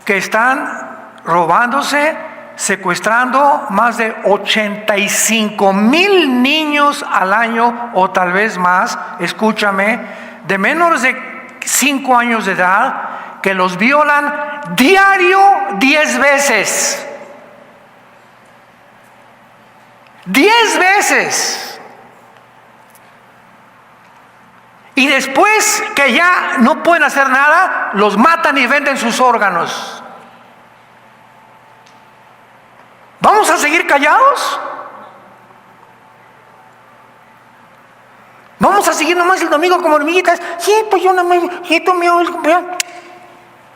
que están robándose, secuestrando más de 85,000 niños al año, o tal vez más, escúchame, de menores de 5 años de edad, que los violan diario 10 veces. 10 veces. Y después que ya no pueden hacer nada, los matan y venden sus órganos. ¿Vamos a seguir callados? ¿Vamos a seguir nomás el domingo como hormiguitas? Sí, pues yo nomás,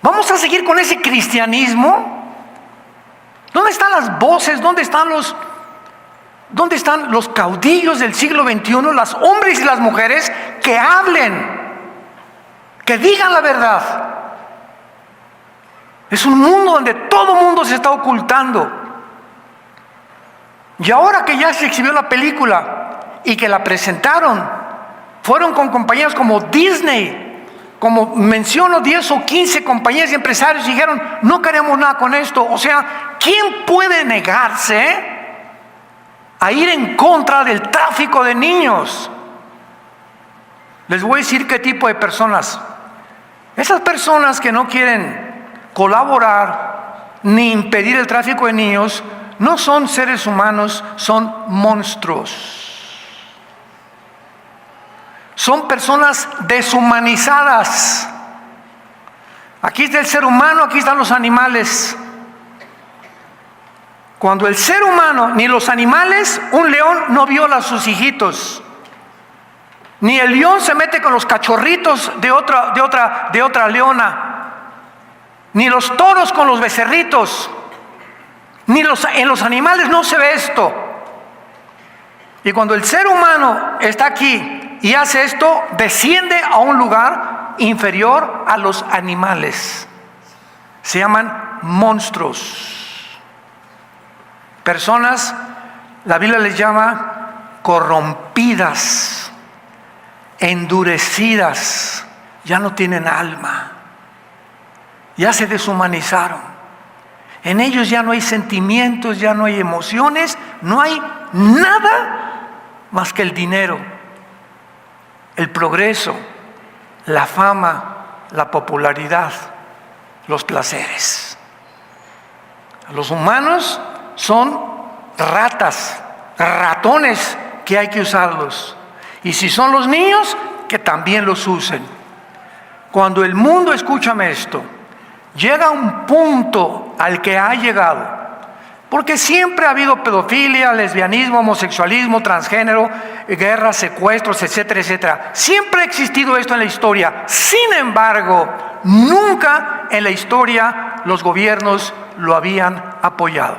¿vamos a seguir con ese cristianismo? ¿Dónde están las voces? ¿Dónde están los caudillos del siglo XXI, los hombres y las mujeres que hablen, que digan la verdad? Es un mundo donde todo mundo se está ocultando. Y ahora que ya se exhibió la película y que la presentaron, fueron con compañías como Disney, como menciono 10 o 15 compañías y empresarios, y dijeron, no queremos nada con esto. O sea, ¿quién puede negarse a ir en contra del tráfico de niños? Les voy a decir qué tipo de personas. Esas personas que no quieren colaborar ni impedir el tráfico de niños no son seres humanos, son monstruos. Son personas deshumanizadas. Aquí está el ser humano, aquí están los animales. Cuando el ser humano, ni los animales, un león no viola a sus hijitos. Ni el león se mete con los cachorritos de otra leona. Ni los toros con los becerritos. En los animales no se ve esto. Y cuando el ser humano está aquí y hace esto, desciende a un lugar inferior a los animales. Se llaman monstruos. Personas, la Biblia les llama corrompidas, endurecidas, ya no tienen alma, ya se deshumanizaron. En ellos ya no hay sentimientos, ya no hay emociones, no hay nada más que el dinero, el progreso, la fama, la popularidad, los placeres. Los humanos son ratas, ratones que hay que usarlos. Y si son los niños, que también los usen. Cuando el mundo, escúchame esto, llega a un punto al que ha llegado, Porque siempre ha habido pedofilia, lesbianismo, homosexualismo, transgénero, guerras, secuestros, etcétera, etcétera. Siempre ha existido esto en la historia. Sin embargo, nunca en la historia los gobiernos lo habían apoyado,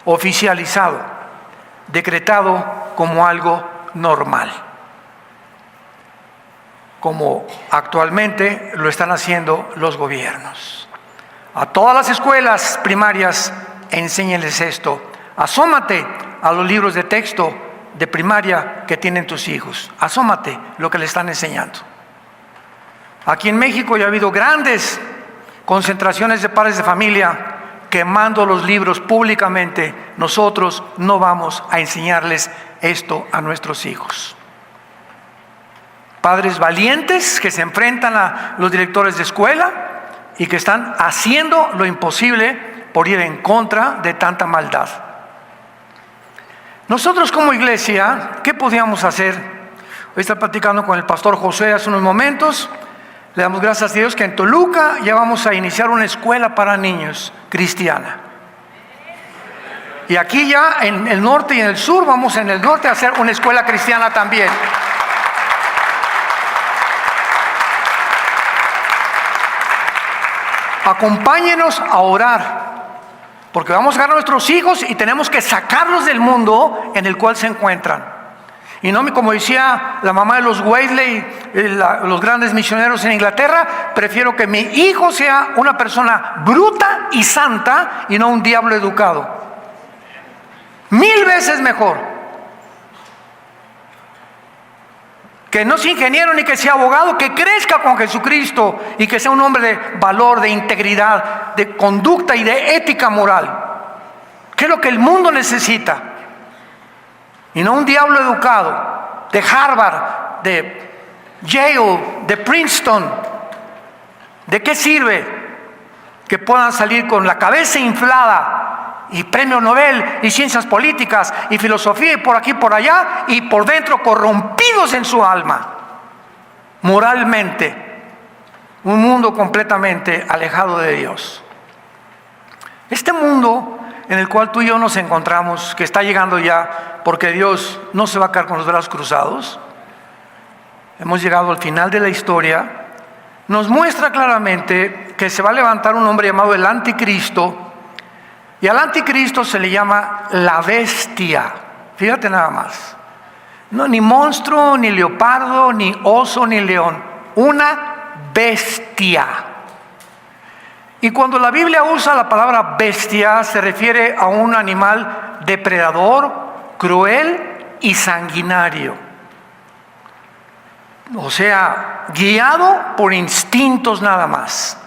oficializado, decretado como algo normal, como actualmente lo están haciendo los gobiernos. A todas las escuelas primarias enséñenles esto. Asómate a los libros de texto de primaria que tienen tus hijos. Asómate lo que le están enseñando. Aquí en México ya ha habido grandes concentraciones de padres de familia quemando los libros públicamente. Nosotros no vamos a enseñarles esto a nuestros hijos. Padres valientes que se enfrentan a los directores de escuela y que están haciendo lo imposible por ir en contra de tanta maldad. Nosotros como iglesia, ¿qué podíamos hacer? Hoy estaba platicando con el pastor José hace unos momentos. Le damos gracias a Dios que en Toluca ya vamos a iniciar una escuela para niños cristiana. Y aquí ya en el norte y en el sur, vamos en el norte a hacer una escuela cristiana también. Acompáñenos a orar, porque vamos a agarrar a nuestros hijos y tenemos que sacarlos del mundo en el cual se encuentran. Y no, como decía la mamá de los Wesley, los grandes misioneros en Inglaterra, prefiero que mi hijo sea una persona bruta y santa y no un diablo educado. 1000 veces mejor. Que no sea ingeniero ni que sea abogado, que crezca con Jesucristo y que sea un hombre de valor, de integridad, de conducta y de ética moral. ¿Qué es lo que el mundo necesita? Y no un diablo educado de Harvard, de Yale, de Princeton. ¿De qué sirve que puedan salir con la cabeza inflada y premio Nobel y ciencias políticas y filosofía y por aquí y por allá y por dentro corrompidos en su alma, moralmente? Un mundo completamente alejado de Dios. Este mundo en el cual tú y yo nos encontramos, que está llegando ya, porque Dios no se va a quedar con los brazos cruzados, hemos llegado al final de la historia, nos muestra claramente que se va a levantar un hombre llamado el Anticristo, y al Anticristo se le llama la bestia. Fíjate nada más. No, ni monstruo, ni leopardo, ni oso, ni león. Una bestia. Y cuando la Biblia usa la palabra bestia, se refiere a un animal depredador, cruel y sanguinario. O sea, guiado por instintos nada más.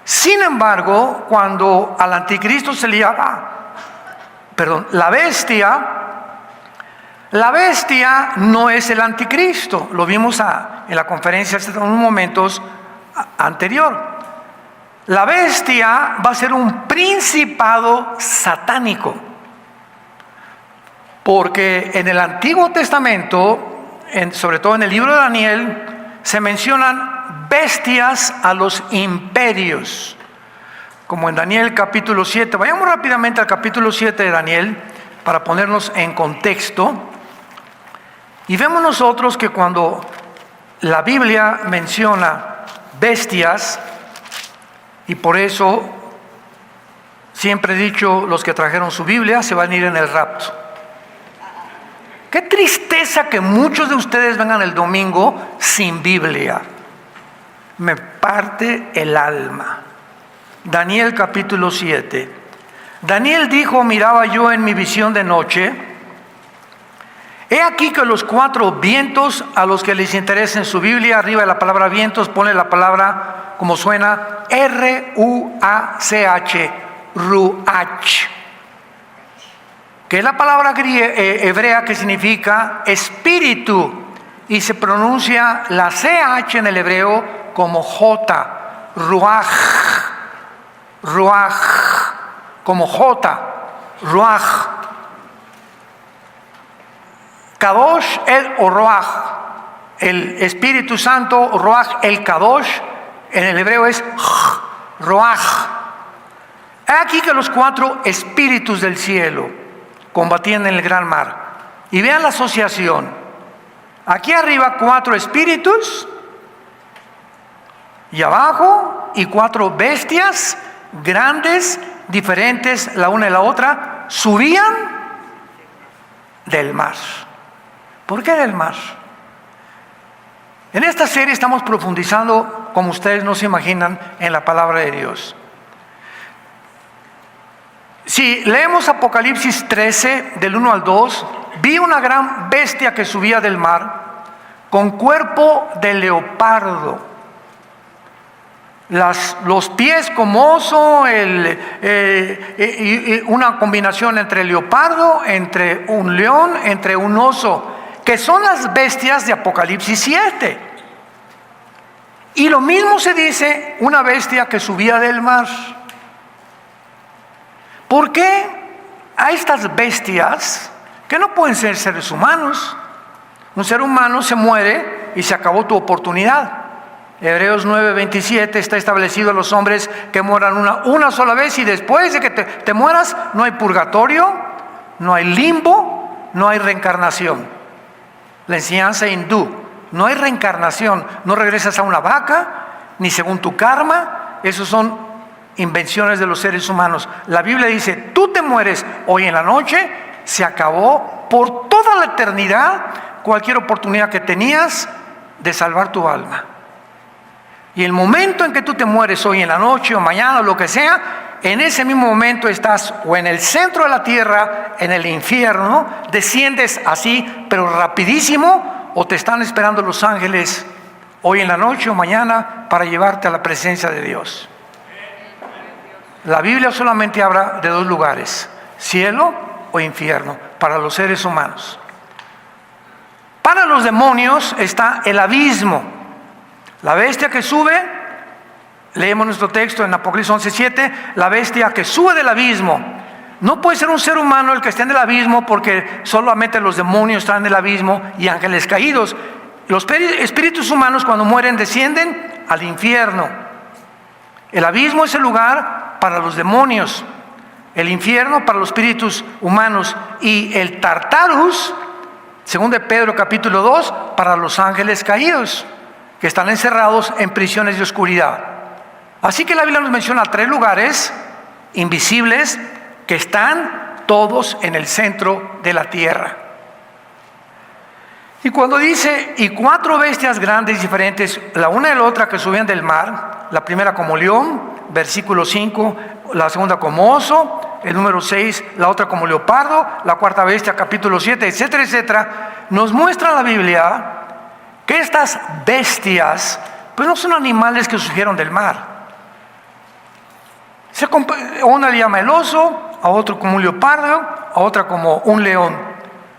Sin embargo, cuando al Anticristo se le llama, la bestia no es el Anticristo. Lo vimos en la conferencia hace unos momentos anterior. La bestia va a ser un principado satánico. Porque en el Antiguo Testamento, sobre todo en el libro de Daniel, se mencionan bestias a los imperios, como en Daniel capítulo 7. Vayamos rápidamente al capítulo 7 de Daniel para ponernos en contexto. Y vemos nosotros que cuando la Biblia menciona bestias, y por eso siempre he dicho, los que trajeron su Biblia se van a ir en el rapto. Qué tristeza que muchos de ustedes vengan el domingo sin Biblia. Me parte el alma. Daniel capítulo 7. Daniel dijo: miraba yo en mi visión de noche, he aquí que los 4 vientos, a los que les interesa en su Biblia, arriba de la palabra vientos pone la palabra, como suena, R-U-A-C-H, Ruach, que es la palabra hebrea que significa espíritu, y se pronuncia la CH en el hebreo como J, Ruach, Ruach, como J, Ruach. Kadosh el o Ruach, el Espíritu Santo, Ruach el Kadosh, en el hebreo es Ruach. He aquí que los 4 espíritus del cielo combatían en el gran mar. Y vean la asociación. Aquí arriba 4 espíritus y abajo y 4 bestias grandes, diferentes la una y la otra, subían del mar. ¿Por qué del mar? En esta serie estamos profundizando, como ustedes no se imaginan, en la palabra de Dios. Si leemos Apocalipsis 13, del 1 al 2, vi una gran bestia que subía del mar, con cuerpo de leopardo, los pies como oso, una combinación entre leopardo, entre un león, entre un oso, que son las bestias de Apocalipsis 7. Y lo mismo se dice, una bestia que subía del mar. ¿Por qué a estas bestias, que no pueden ser seres humanos? Un ser humano se muere y se acabó tu oportunidad. Hebreos 9:27 está establecido: los hombres que mueran una sola vez, y después de que te mueras no hay purgatorio, no hay limbo, no hay reencarnación. La enseñanza hindú: no hay reencarnación, no regresas a una vaca, ni según tu karma. Esos son invenciones de los seres humanos. La Biblia dice: tú te mueres hoy en la noche, se acabó por toda la eternidad cualquier oportunidad que tenías de salvar tu alma. Y el momento en que tú te mueres hoy en la noche o mañana o lo que sea, en ese mismo momento estás o en el centro de la tierra, en el infierno, desciendes así, pero rapidísimo, o te están esperando los ángeles hoy en la noche o mañana para llevarte a la presencia de Dios. La Biblia solamente habla de 2 lugares: cielo o infierno, para los seres humanos. Para los demonios está el abismo. La bestia que sube, leemos nuestro texto en Apocalipsis 11:7, la bestia que sube del abismo. No puede ser un ser humano el que esté en el abismo, porque solamente los demonios están en el abismo y ángeles caídos. Los espíritus humanos, cuando mueren, descienden al infierno. El abismo es el lugar para los demonios, el infierno para los espíritus humanos, y el Tartarus, según de Pedro capítulo 2, para los ángeles caídos, que están encerrados en prisiones de oscuridad. Así que la Biblia nos menciona 3 lugares invisibles que están todos en el centro de la tierra. Y cuando dice: y 4 bestias grandes diferentes, la una y la otra, que subían del mar, la primera como león, versículo 5, la segunda como oso, el número 6, la otra como leopardo, la cuarta bestia, capítulo 7, etcétera, etcétera, nos muestra la Biblia que estas bestias, pues no son animales que surgieron del mar. Una le llama el oso, a otro como un leopardo, a otra como un león.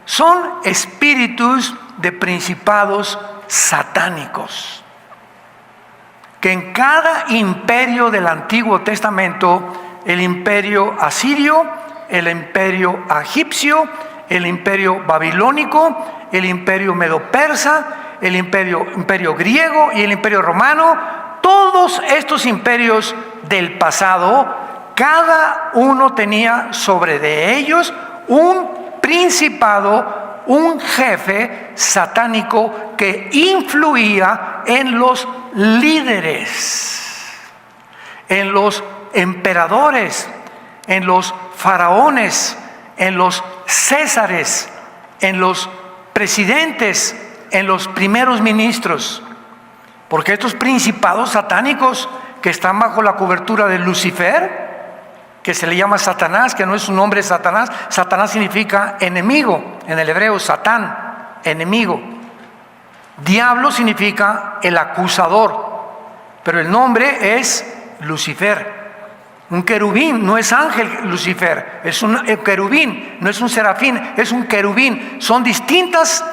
Son espíritus de principados satánicos, que en cada imperio del Antiguo Testamento, el imperio asirio, el imperio egipcio, el imperio babilónico, el imperio medo-persa, el imperio griego y el imperio romano, todos estos imperios del pasado, cada uno tenía sobre de ellos un principado, un jefe satánico que influía en los líderes, en los emperadores, en los faraones, en los césares, en los presidentes, en los primeros ministros. Porque estos principados satánicos que están bajo la cobertura de Lucifer, que se le llama Satanás, que no es su nombre Satanás, Satanás significa enemigo, en el hebreo Satán, enemigo. Diablo significa el acusador, pero el nombre es Lucifer. Un querubín, no es ángel Lucifer, es un querubín, no es un serafín, es un querubín. Son distintas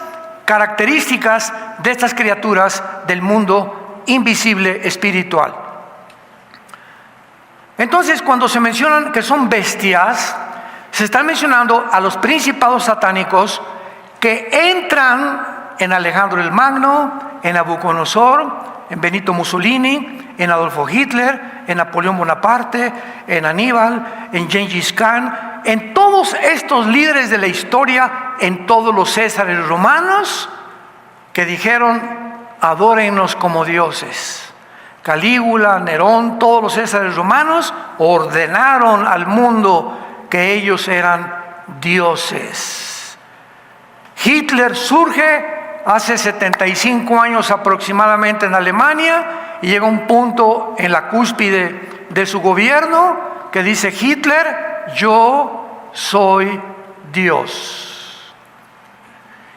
características de estas criaturas del mundo invisible espiritual. Entonces, cuando se mencionan que son bestias, se están mencionando a los principados satánicos que entran en Alejandro el Magno, en Nabucodonosor, en Benito Mussolini, en Adolfo Hitler, en Napoleón Bonaparte, en Aníbal, en Gengis Khan, en todos estos líderes de la historia, en todos los césares romanos que dijeron: adórennos como dioses. Calígula, Nerón, todos los césares romanos ordenaron al mundo que ellos eran dioses. Hitler surge hace 75 años aproximadamente en Alemania y llega un punto en la cúspide de su gobierno que dice Hitler: yo soy Dios.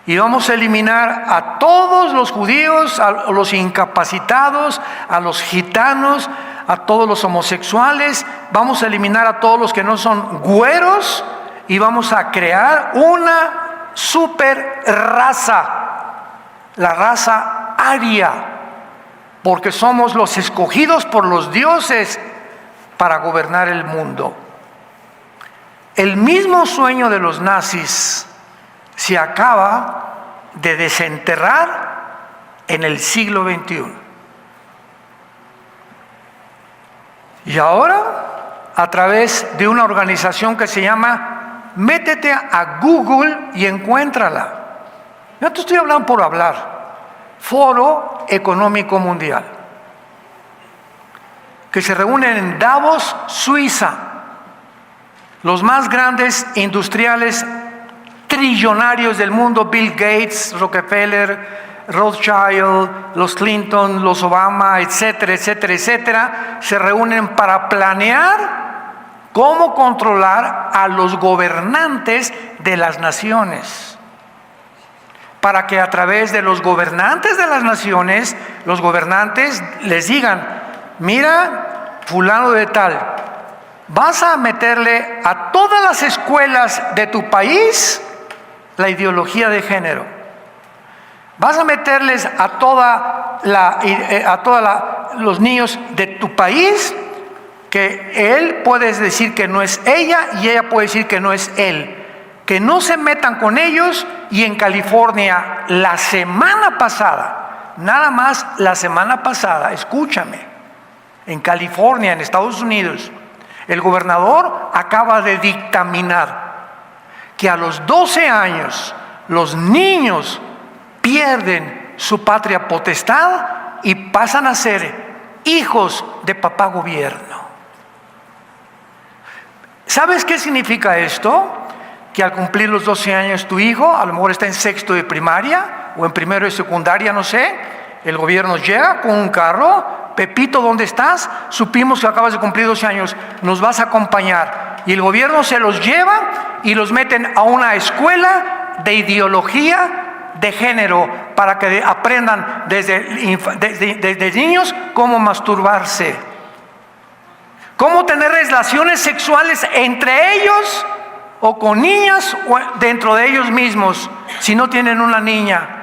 Y vamos a eliminar a todos los judíos, a los incapacitados, a los gitanos, a todos los homosexuales. Vamos a eliminar a todos los que no son güeros y vamos a crear una super raza, la raza aria, porque somos los escogidos por los dioses para gobernar el mundo. El mismo sueño de los nazis se acaba de desenterrar en el siglo XXI. Y ahora, a través de una organización que se llama, métete a Google y encuéntrala. No te estoy hablando por hablar. Foro Económico Mundial, que se reúnen en Davos, Suiza, los más grandes industriales trillonarios del mundo: Bill Gates, Rockefeller, Rothschild, los Clinton, los Obama, etcétera, etcétera, etcétera, se reúnen para planear cómo controlar a los gobernantes de las naciones, para que a través de los gobernantes de las naciones, los gobernantes les digan: mira, fulano de tal, vas a meterle a todas las escuelas de tu país la ideología de género. Vas a meterles a los niños de tu país que él puede decir que no es ella y ella puede decir que no es él. Que no se metan con ellos. Y en California, la semana pasada, nada más la semana pasada, escúchame, en California, en Estados Unidos, el gobernador acaba de dictaminar que a los 12 años los niños pierden su patria potestad y pasan a ser hijos de papá gobierno. ¿Sabes qué significa esto? Que al cumplir los 12 años tu hijo, a lo mejor está en sexto de primaria o en primero de secundaria, no sé, el gobierno llega con un carro: Pepito, ¿dónde estás? Supimos que acabas de cumplir 12 años, nos vas a acompañar. Y el gobierno se los lleva y los meten a una escuela de ideología de género para que aprendan desde niños cómo masturbarse, cómo tener relaciones sexuales entre ellos o con niñas o dentro de ellos mismos si no tienen una niña.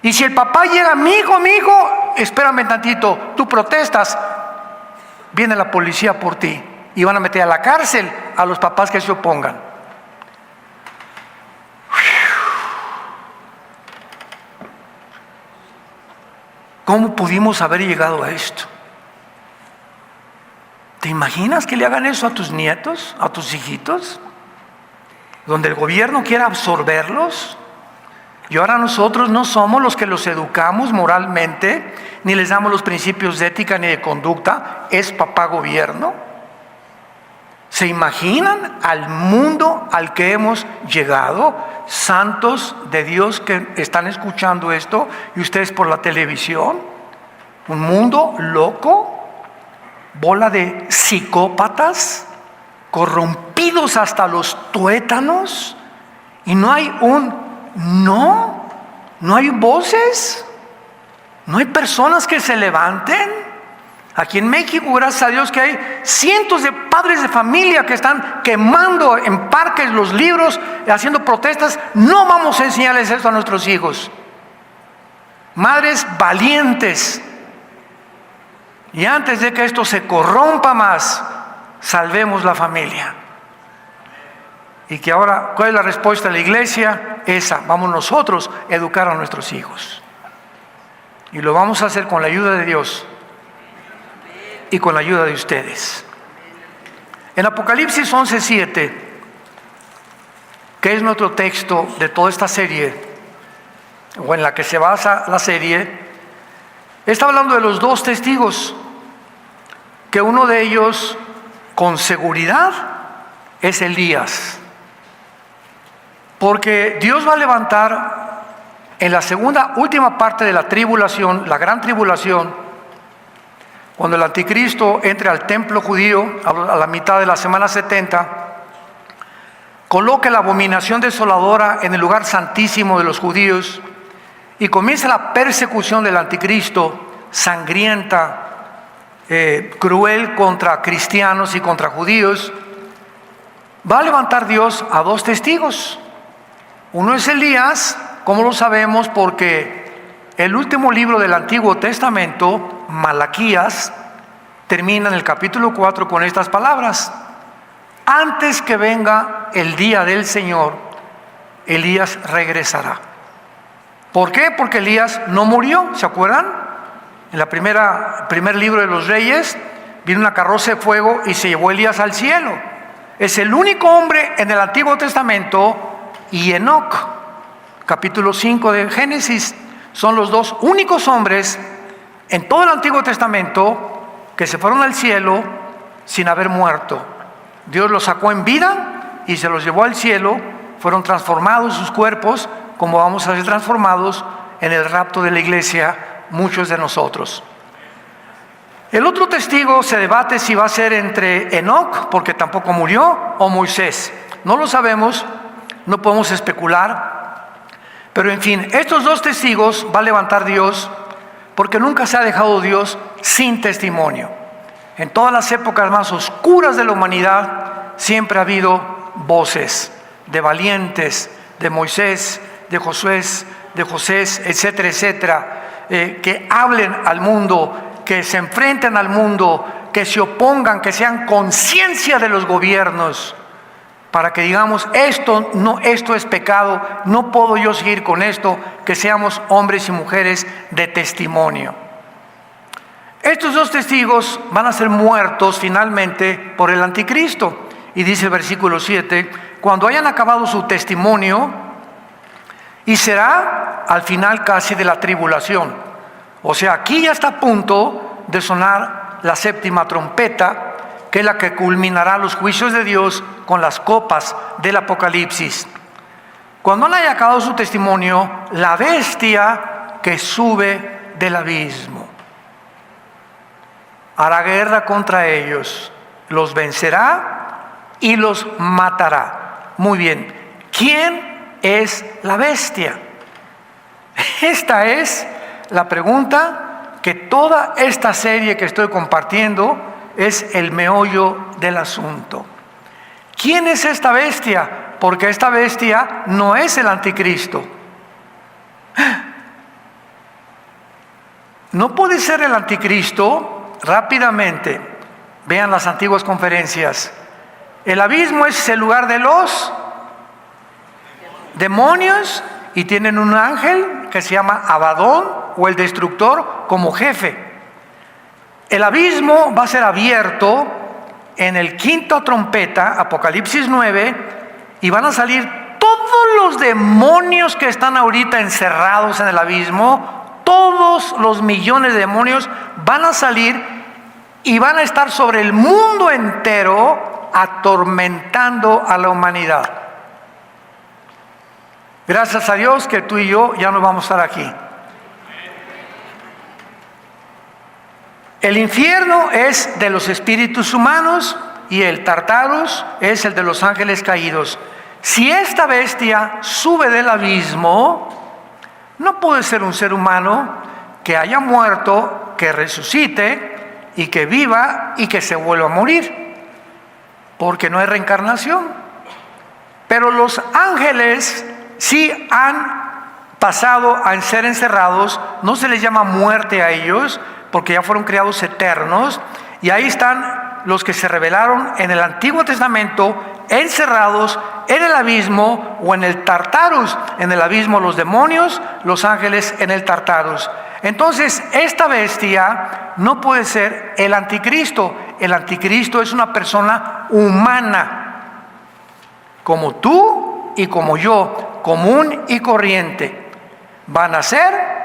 Y si el papá llega: mi hijo, espérame tantito, tú protestas, viene la policía por ti y van a meter a la cárcel a los papás que se opongan. ¿Cómo pudimos haber llegado a esto? ¿Te imaginas que le hagan eso a tus nietos, a tus hijitos? Donde el gobierno quiera absorberlos. Y ahora nosotros no somos los que los educamos moralmente, ni les damos los principios de ética ni de conducta. Es papá gobierno. ¿Se imaginan al mundo al que hemos llegado? Santos de Dios que están escuchando esto y ustedes por la televisión. Un mundo loco, bola de psicópatas, corrompidos hasta los tuétanos, y no hay no hay voces, no hay personas que se levanten. Aquí en México, gracias a Dios, que hay cientos de padres de familia que están quemando en parques los libros, haciendo protestas. No vamos a enseñarles esto a nuestros hijos. Madres valientes. Y antes de que esto se corrompa más, salvemos la familia. Y que ahora, ¿cuál es la respuesta de la iglesia? Esa, vamos nosotros a educar a nuestros hijos. Y lo vamos a hacer con la ayuda de Dios. y con la ayuda de ustedes. En Apocalipsis 11:7, que es nuestro texto de toda esta serie, o en la que se basa la serie, está hablando de los dos testigos, que uno de ellos con seguridad es Elías, porque Dios va a levantar en la segunda, última parte de la tribulación, la gran tribulación, cuando el anticristo entre al templo judío a la mitad de la semana 70, coloque la abominación desoladora en el lugar santísimo de los judíos y comienza la persecución del anticristo, sangrienta, cruel contra cristianos y contra judíos. Va a levantar Dios a dos testigos. Uno es Elías. ¿Cómo lo sabemos? Porque el último libro del Antiguo Testamento, Malaquías, termina en el capítulo 4 con estas palabras: antes que venga el día del Señor, Elías regresará. ¿Por qué? Porque Elías no murió, ¿se acuerdan? En el primer libro de los Reyes, vino una carroza de fuego y se llevó a Elías al cielo. Es el único hombre en el Antiguo Testamento, y Enoc, capítulo 5 de Génesis, son los dos únicos hombres en todo el Antiguo Testamento que se fueron al cielo sin haber muerto. Dios los sacó en vida y se los llevó al cielo. Fueron transformados sus cuerpos, como vamos a ser transformados en el rapto de la iglesia, muchos de nosotros. El otro testigo se debate si va a ser entre Enoc, porque tampoco murió, o Moisés. No lo sabemos, no podemos especular. Pero en fin, estos dos testigos va a levantar Dios, porque nunca se ha dejado Dios sin testimonio. En todas las épocas más oscuras de la humanidad siempre ha habido voces de valientes, de Moisés, de Josué, de José, etcétera, etcétera, que hablen al mundo, que se enfrenten al mundo, que se opongan, que sean conciencia de los gobiernos, para que digamos, esto es pecado, no puedo yo seguir con esto, que seamos hombres y mujeres de testimonio. Estos dos testigos van a ser muertos finalmente por el anticristo. Y dice el versículo 7, cuando hayan acabado su testimonio, y será al final casi de la tribulación. O sea, aquí ya está a punto de sonar la séptima trompeta, que es la que culminará los juicios de Dios con las copas del Apocalipsis. Cuando no haya acabado su testimonio, la bestia que sube del abismo hará guerra contra ellos, los vencerá y los matará. Muy bien, ¿quién es la bestia? Esta es la pregunta que toda esta serie que estoy compartiendo es el meollo del asunto. ¿Quién es esta bestia? Porque esta bestia no es el anticristo. No puede ser el anticristo. Rápidamente, vean las antiguas conferencias. El abismo es el lugar de los demonios y tienen un ángel que se llama Abadón, o el destructor, como jefe. El abismo va a ser abierto en el quinto trompeta, Apocalipsis 9, y van a salir todos los demonios que están ahorita encerrados en el abismo. Todos los millones de demonios van a salir y van a estar sobre el mundo entero atormentando a la humanidad. Gracias a Dios que tú y yo ya no vamos a estar aquí. El infierno es de los espíritus humanos y el Tartarus es el de los ángeles caídos. Si esta bestia sube del abismo, no puede ser un ser humano que haya muerto, que resucite y que viva y que se vuelva a morir, porque no hay reencarnación. Pero los ángeles sí han pasado a ser encerrados, no se les llama muerte a ellos, porque ya fueron creados eternos, y ahí están los que se rebelaron en el Antiguo Testamento, encerrados en el abismo o en el Tartarus. En el abismo los demonios, los ángeles en el Tartarus. Entonces, esta bestia no puede ser el anticristo. El anticristo es una persona humana, como tú y como yo, común y corriente. Van a ser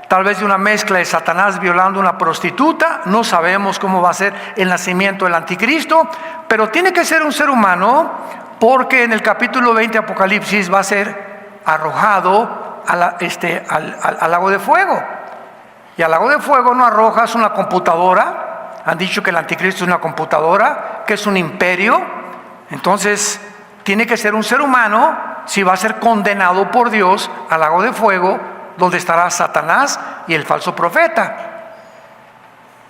tal vez de una mezcla de Satanás violando a una prostituta. No sabemos cómo va a ser el nacimiento del anticristo, pero tiene que ser un ser humano, porque en el capítulo 20 de Apocalipsis va a ser arrojado al lago de fuego. Y al lago de fuego no arrojas una computadora. Han dicho que el anticristo es una computadora, que es un imperio. Entonces tiene que ser un ser humano si va a ser condenado por Dios al lago de fuego, donde estará Satanás y el falso profeta.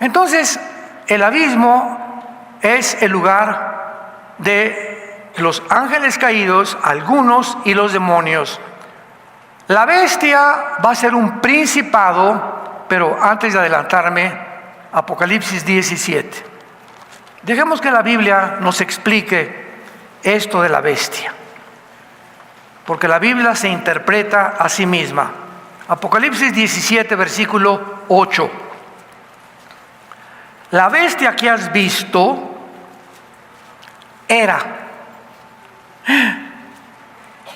Entonces, el abismo es el lugar de los ángeles caídos, algunos, y los demonios. La bestia va a ser un principado, pero antes de adelantarme, Apocalipsis 17. Dejemos que la Biblia nos explique esto de la bestia, porque la Biblia se interpreta a sí misma. Apocalipsis 17, versículo 8. La bestia que has visto era.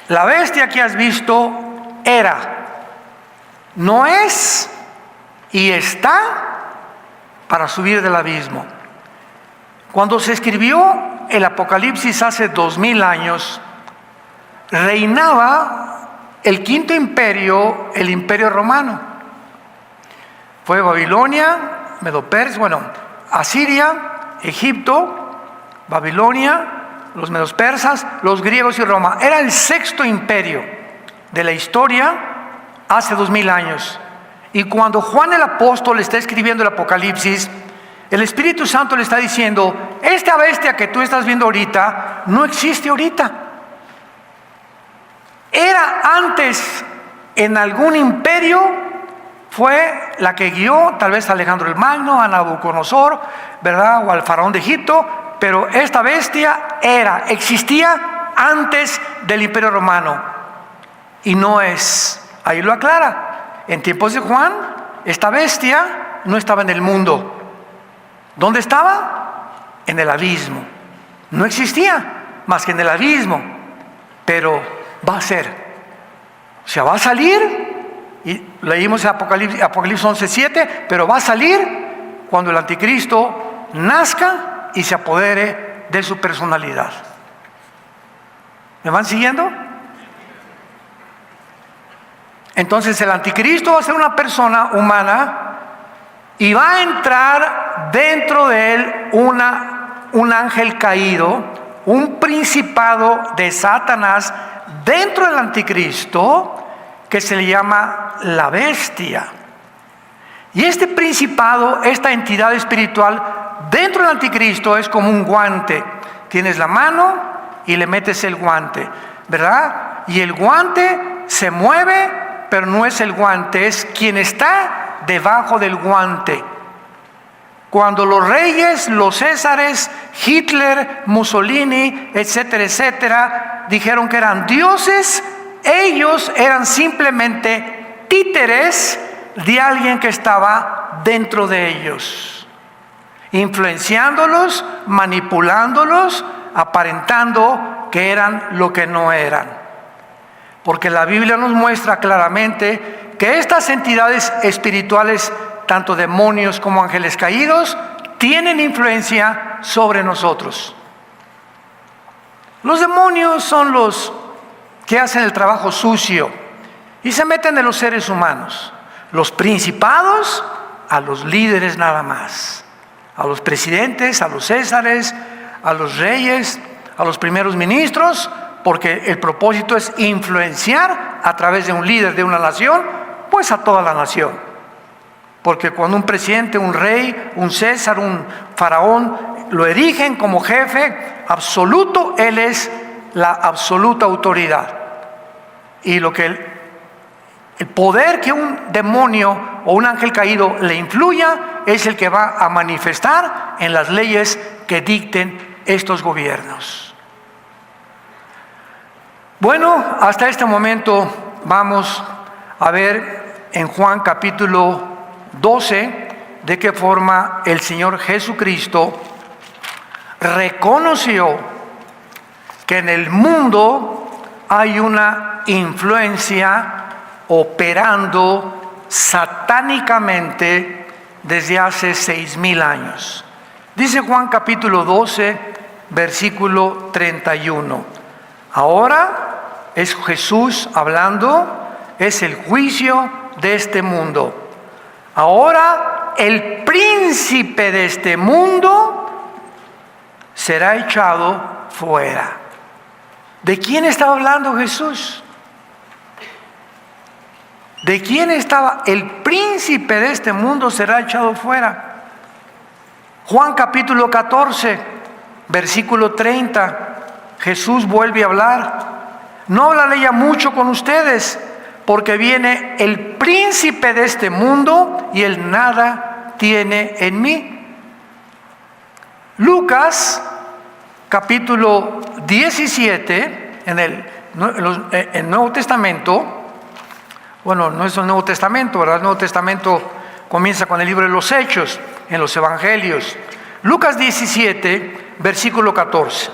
La bestia que has visto era. No es y está para subir del abismo. Cuando se escribió el Apocalipsis hace 2000 años, reinaba el quinto imperio, el imperio romano. Fue Babilonia, Medo-Persia, Asiria, Egipto, Babilonia, los medos persas, los griegos y Roma. Era el sexto imperio de la historia hace 2000 años. Y cuando Juan el apóstol está escribiendo el Apocalipsis, el Espíritu Santo le está diciendo: esta bestia que tú estás viendo ahorita no existe ahorita. Era antes en algún imperio, fue la que guió tal vez a Alejandro el Magno, a Nabucodonosor, ¿verdad? O al faraón de Egipto, pero esta bestia existía antes del imperio romano y no es. Ahí lo aclara. En tiempos de Juan, esta bestia no estaba en el mundo. ¿Dónde estaba? En el abismo. No existía más que en el abismo, pero va a ser, o sea, va a salir, y leímos en Apocalipsis 11:7, pero va a salir cuando el anticristo nazca y se apodere de su personalidad. ¿Me van siguiendo? Entonces el anticristo va a ser una persona humana y va a entrar dentro de él un ángel caído, un principado de Satanás dentro del anticristo, que se le llama la bestia. Y este principado, esta entidad espiritual dentro del anticristo, es como un guante. Tienes la mano y le metes el guante, ¿verdad? Y el guante se mueve, pero no es el guante, es quien está debajo del guante. Cuando los reyes, los césares, Hitler, Mussolini, etcétera, etcétera, dijeron que eran dioses, ellos eran simplemente títeres de alguien que estaba dentro de ellos, influenciándolos, manipulándolos, aparentando que eran lo que no eran. Porque la Biblia nos muestra claramente que estas entidades espirituales, tanto demonios como ángeles caídos, tienen influencia sobre nosotros. Los demonios son los que hacen el trabajo sucio y se meten en los seres humanos. Los principados, a los líderes nada más, a los presidentes, a los césares, a los reyes, a los primeros ministros, porque el propósito es influenciar a través de un líder de una nación, pues a toda la nación. Porque cuando un presidente, un rey, un césar, un faraón lo erigen como jefe absoluto, él es la absoluta autoridad. Y el poder que un demonio o un ángel caído le influya es el que va a manifestar en las leyes que dicten estos gobiernos. Bueno, hasta este momento vamos a ver en Juan capítulo 12, de qué forma el Señor Jesucristo reconoció que en el mundo hay una influencia operando satánicamente desde hace 6,000 años. Dice Juan capítulo 12, versículo 31. Ahora es Jesús hablando, es el juicio de este mundo. Ahora el príncipe de este mundo será echado fuera. ¿De quién estaba hablando Jesús? ¿De quién estaba? El príncipe de este mundo será echado fuera. Juan capítulo 14, versículo 30. Jesús vuelve a hablar. No hablaré ya mucho con ustedes, porque viene el príncipe de este mundo y él nada tiene en mí. Lucas capítulo 17, en el Nuevo Testamento. Bueno, no es el Nuevo Testamento, ¿verdad? El Nuevo Testamento comienza con el libro de los Hechos, en los Evangelios. Lucas 17, versículo 14.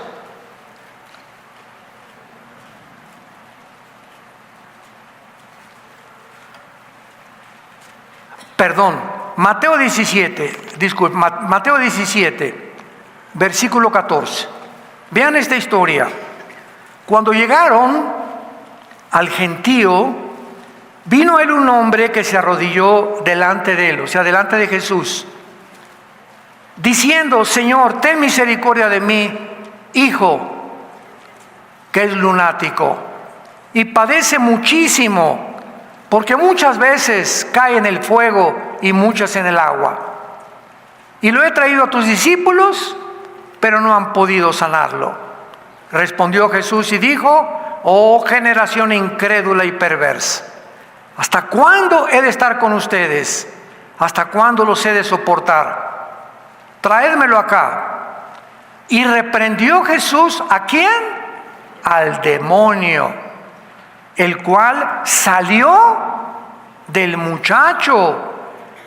Perdón, Mateo 17, Mateo 17, versículo 14. Vean esta historia. Cuando llegaron al gentío, vino él un hombre que se arrodilló delante de él, o sea, delante de Jesús, diciendo: Señor, ten misericordia de mi hijo, que es lunático, y padece muchísimo, porque muchas veces cae en el fuego y muchas en el agua. Y lo he traído a tus discípulos, pero no han podido sanarlo. Respondió Jesús y dijo: oh generación incrédula y perversa, ¿hasta cuándo he de estar con ustedes? ¿Hasta cuándo los he de soportar? Traédmelo acá. Y reprendió Jesús, ¿a quién? Al demonio, el cual salió del muchacho,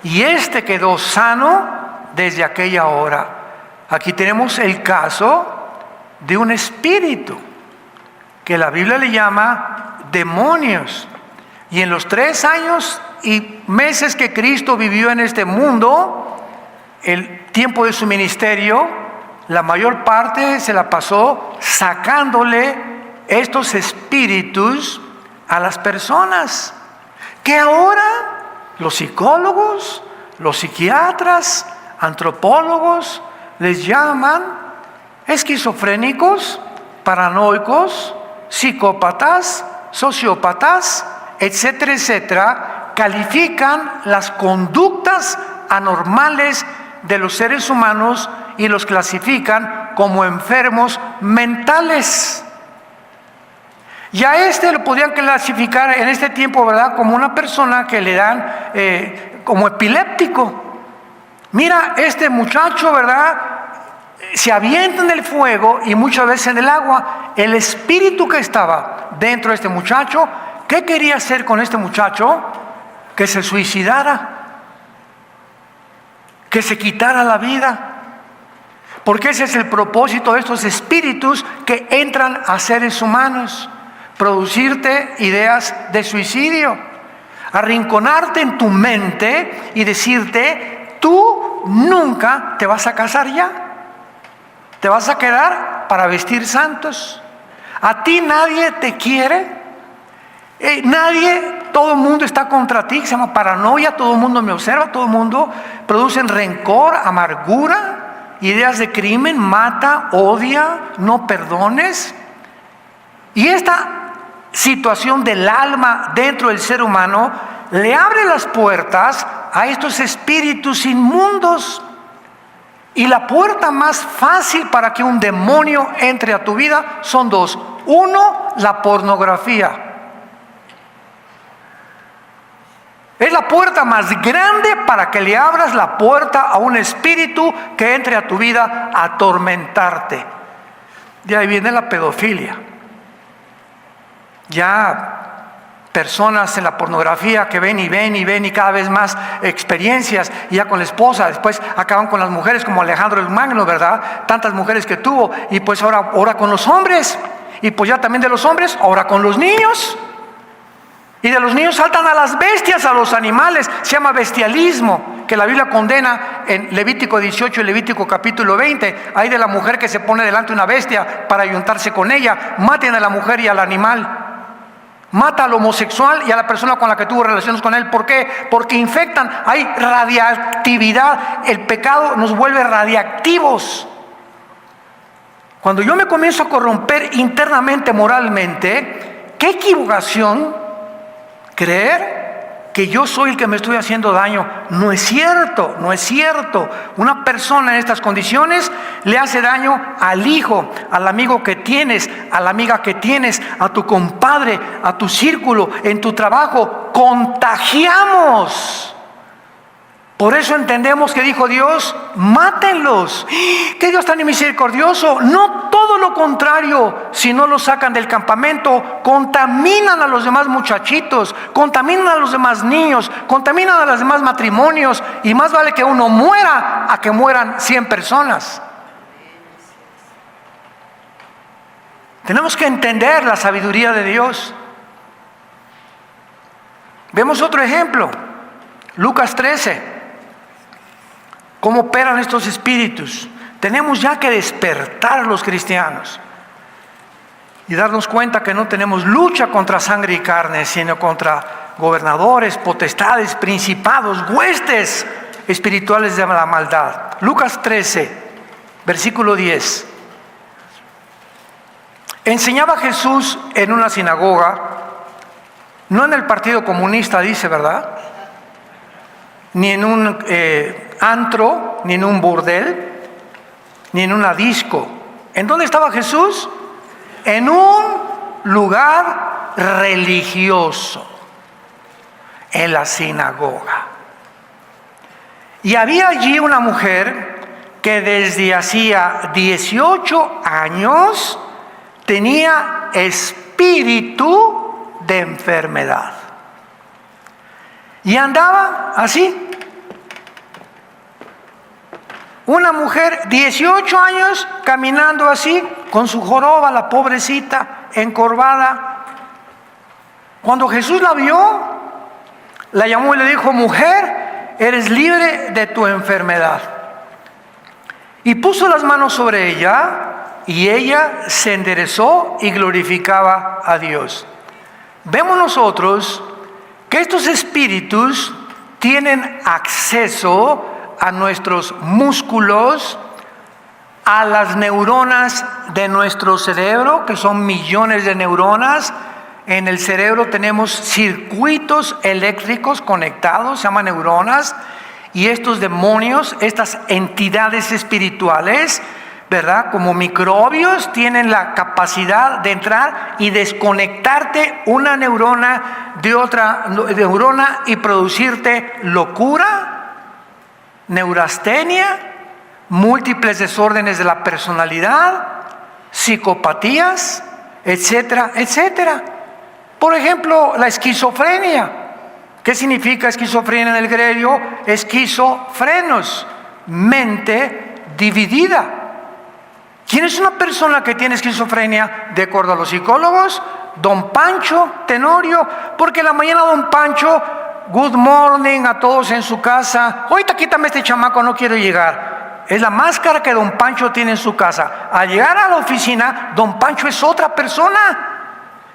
y éste quedó sano desde aquella hora. Aquí tenemos el caso de un espíritu que la Biblia le llama demonios. Y en los 3 años y meses que Cristo vivió en este mundo, el tiempo de su ministerio, la mayor parte se la pasó sacándole estos espíritus a las personas, que ahora los psicólogos, los psiquiatras, antropólogos les llaman esquizofrénicos, paranoicos, psicópatas, sociópatas, etcétera, etcétera. Califican las conductas anormales de los seres humanos y los clasifican como enfermos mentales. Y a este lo podían clasificar en este tiempo, ¿verdad?, como una persona que le dan como epiléptico. Mira, este muchacho, ¿verdad?, se avienta en el fuego y muchas veces en el agua. El espíritu que estaba dentro de este muchacho, ¿qué quería hacer con este muchacho? Que se suicidara, que se quitara la vida. Porque ese es el propósito de estos espíritus que entran a seres humanos: producirte ideas de suicidio, arrinconarte en tu mente y decirte: tú nunca te vas a casar ya, te vas a quedar para vestir santos, a ti nadie te quiere, todo el mundo está contra ti. Se llama paranoia, todo el mundo me observa, todo el mundo produce rencor, amargura, ideas de crimen, mata, odia, no perdones. Y esta situación del alma dentro del ser humano le abre las puertas a estos espíritus inmundos. Y la puerta más fácil para que un demonio entre a tu vida son 2. 1, la pornografía. Es la puerta más grande para que le abras la puerta a un espíritu que entre a tu vida a atormentarte. De ahí viene la pedofilia. Ya personas en la pornografía que ven y ven y ven y cada vez más experiencias, y ya con la esposa, después acaban con las mujeres como Alejandro el Magno, ¿verdad? Tantas mujeres que tuvo, y pues ahora con los hombres, y pues ya también de los hombres, ahora con los niños. Y de los niños saltan a las bestias, a los animales. Se llama bestialismo, que la Biblia condena en Levítico 18 y Levítico capítulo 20. Hay de la mujer que se pone delante de una bestia para ayuntarse con ella. Maten a la mujer y al animal. Mata al homosexual y a la persona con la que tuvo relaciones con él. ¿Por qué? Porque infectan. Hay radiactividad. El pecado nos vuelve radiactivos. Cuando yo me comienzo a corromper internamente, moralmente, qué equivocación creer que yo soy el que me estoy haciendo daño. No es cierto, no es cierto. Una persona en estas condiciones le hace daño al hijo, al amigo que tienes, a la amiga que tienes, a tu compadre, a tu círculo, en tu trabajo. Contagiamos. Por eso entendemos que dijo Dios, mátenlos. ¡Qué Dios tan misericordioso! No todo lo contrario, si no los sacan del campamento, contaminan a los demás muchachitos, contaminan a los demás niños, contaminan a los demás matrimonios, y más vale que uno muera a que mueran 100 personas. Tenemos que entender la sabiduría de Dios. Vemos otro ejemplo, Lucas 13. ¿Cómo operan estos espíritus? Tenemos ya que despertar los cristianos y darnos cuenta que no tenemos lucha contra sangre y carne, sino contra gobernadores, potestades, principados, huestes espirituales de la maldad. Lucas 13, versículo 10. Enseñaba Jesús en una sinagoga, no en el Partido Comunista, dice, ¿verdad? Ni en un antro, ni en un burdel, ni en una disco. ¿En dónde estaba Jesús? En un lugar religioso, en la sinagoga. Y había allí una mujer que desde hacía 18 años tenía espíritu de enfermedad. Y andaba así. Una mujer, 18 años, caminando así, con su joroba, la pobrecita, encorvada. Cuando Jesús la vio, la llamó y le dijo, mujer, eres libre de tu enfermedad. Y puso las manos sobre ella, y ella se enderezó y glorificaba a Dios. Vemos nosotros que estos espíritus tienen acceso a nuestros músculos, a las neuronas de nuestro cerebro, que son millones de neuronas. En el cerebro tenemos circuitos eléctricos conectados, se llaman neuronas, y estos demonios, estas entidades espirituales, ¿verdad? Como microbios, tienen la capacidad de entrar y desconectarte una neurona de otra neurona y producirte locura, neurastenia, múltiples desórdenes de la personalidad, psicopatías, etcétera, etcétera. Por ejemplo, la esquizofrenia. ¿Qué significa esquizofrenia en el griego? Esquizofrenos, mente dividida. ¿Quién es una persona que tiene esquizofrenia? De acuerdo a los psicólogos, don Pancho Tenorio, porque en la mañana don Pancho, good morning a todos en su casa, ahorita quítame este chamaco, no quiero llegar. Es la máscara que don Pancho tiene en su casa. Al llegar a la oficina, don Pancho es otra persona.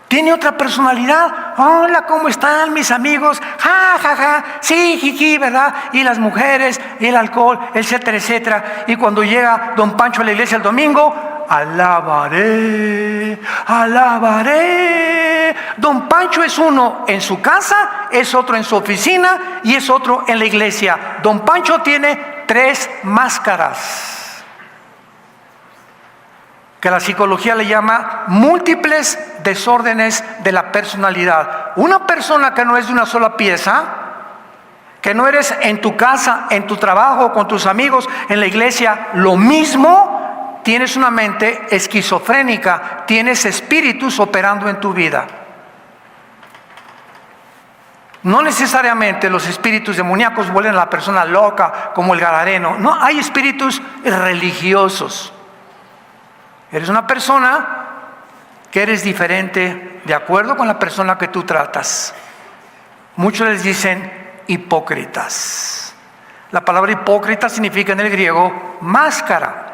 Tiene otra personalidad. Hola, ¿cómo están mis amigos? Ja, ja, ja, sí, jiji, ¿verdad? Y las mujeres, y el alcohol, etcétera, etcétera. Y cuando llega don Pancho a la iglesia el domingo, alabaré, alabaré. Don Pancho es uno en su casa, es otro en su oficina y es otro en la iglesia. Don Pancho tiene 3 máscaras, que la psicología le llama múltiples desórdenes de la personalidad. Una persona que no es de una sola pieza, que no eres en tu casa, en tu trabajo, con tus amigos, en la iglesia, lo mismo, tienes una mente esquizofrénica, tienes espíritus operando en tu vida. No necesariamente los espíritus demoníacos vuelven a la persona loca como el gadareno. No, hay espíritus religiosos. Eres una persona que eres diferente de acuerdo con la persona que tú tratas. Muchos les dicen hipócritas. La palabra hipócrita significa en el griego máscara,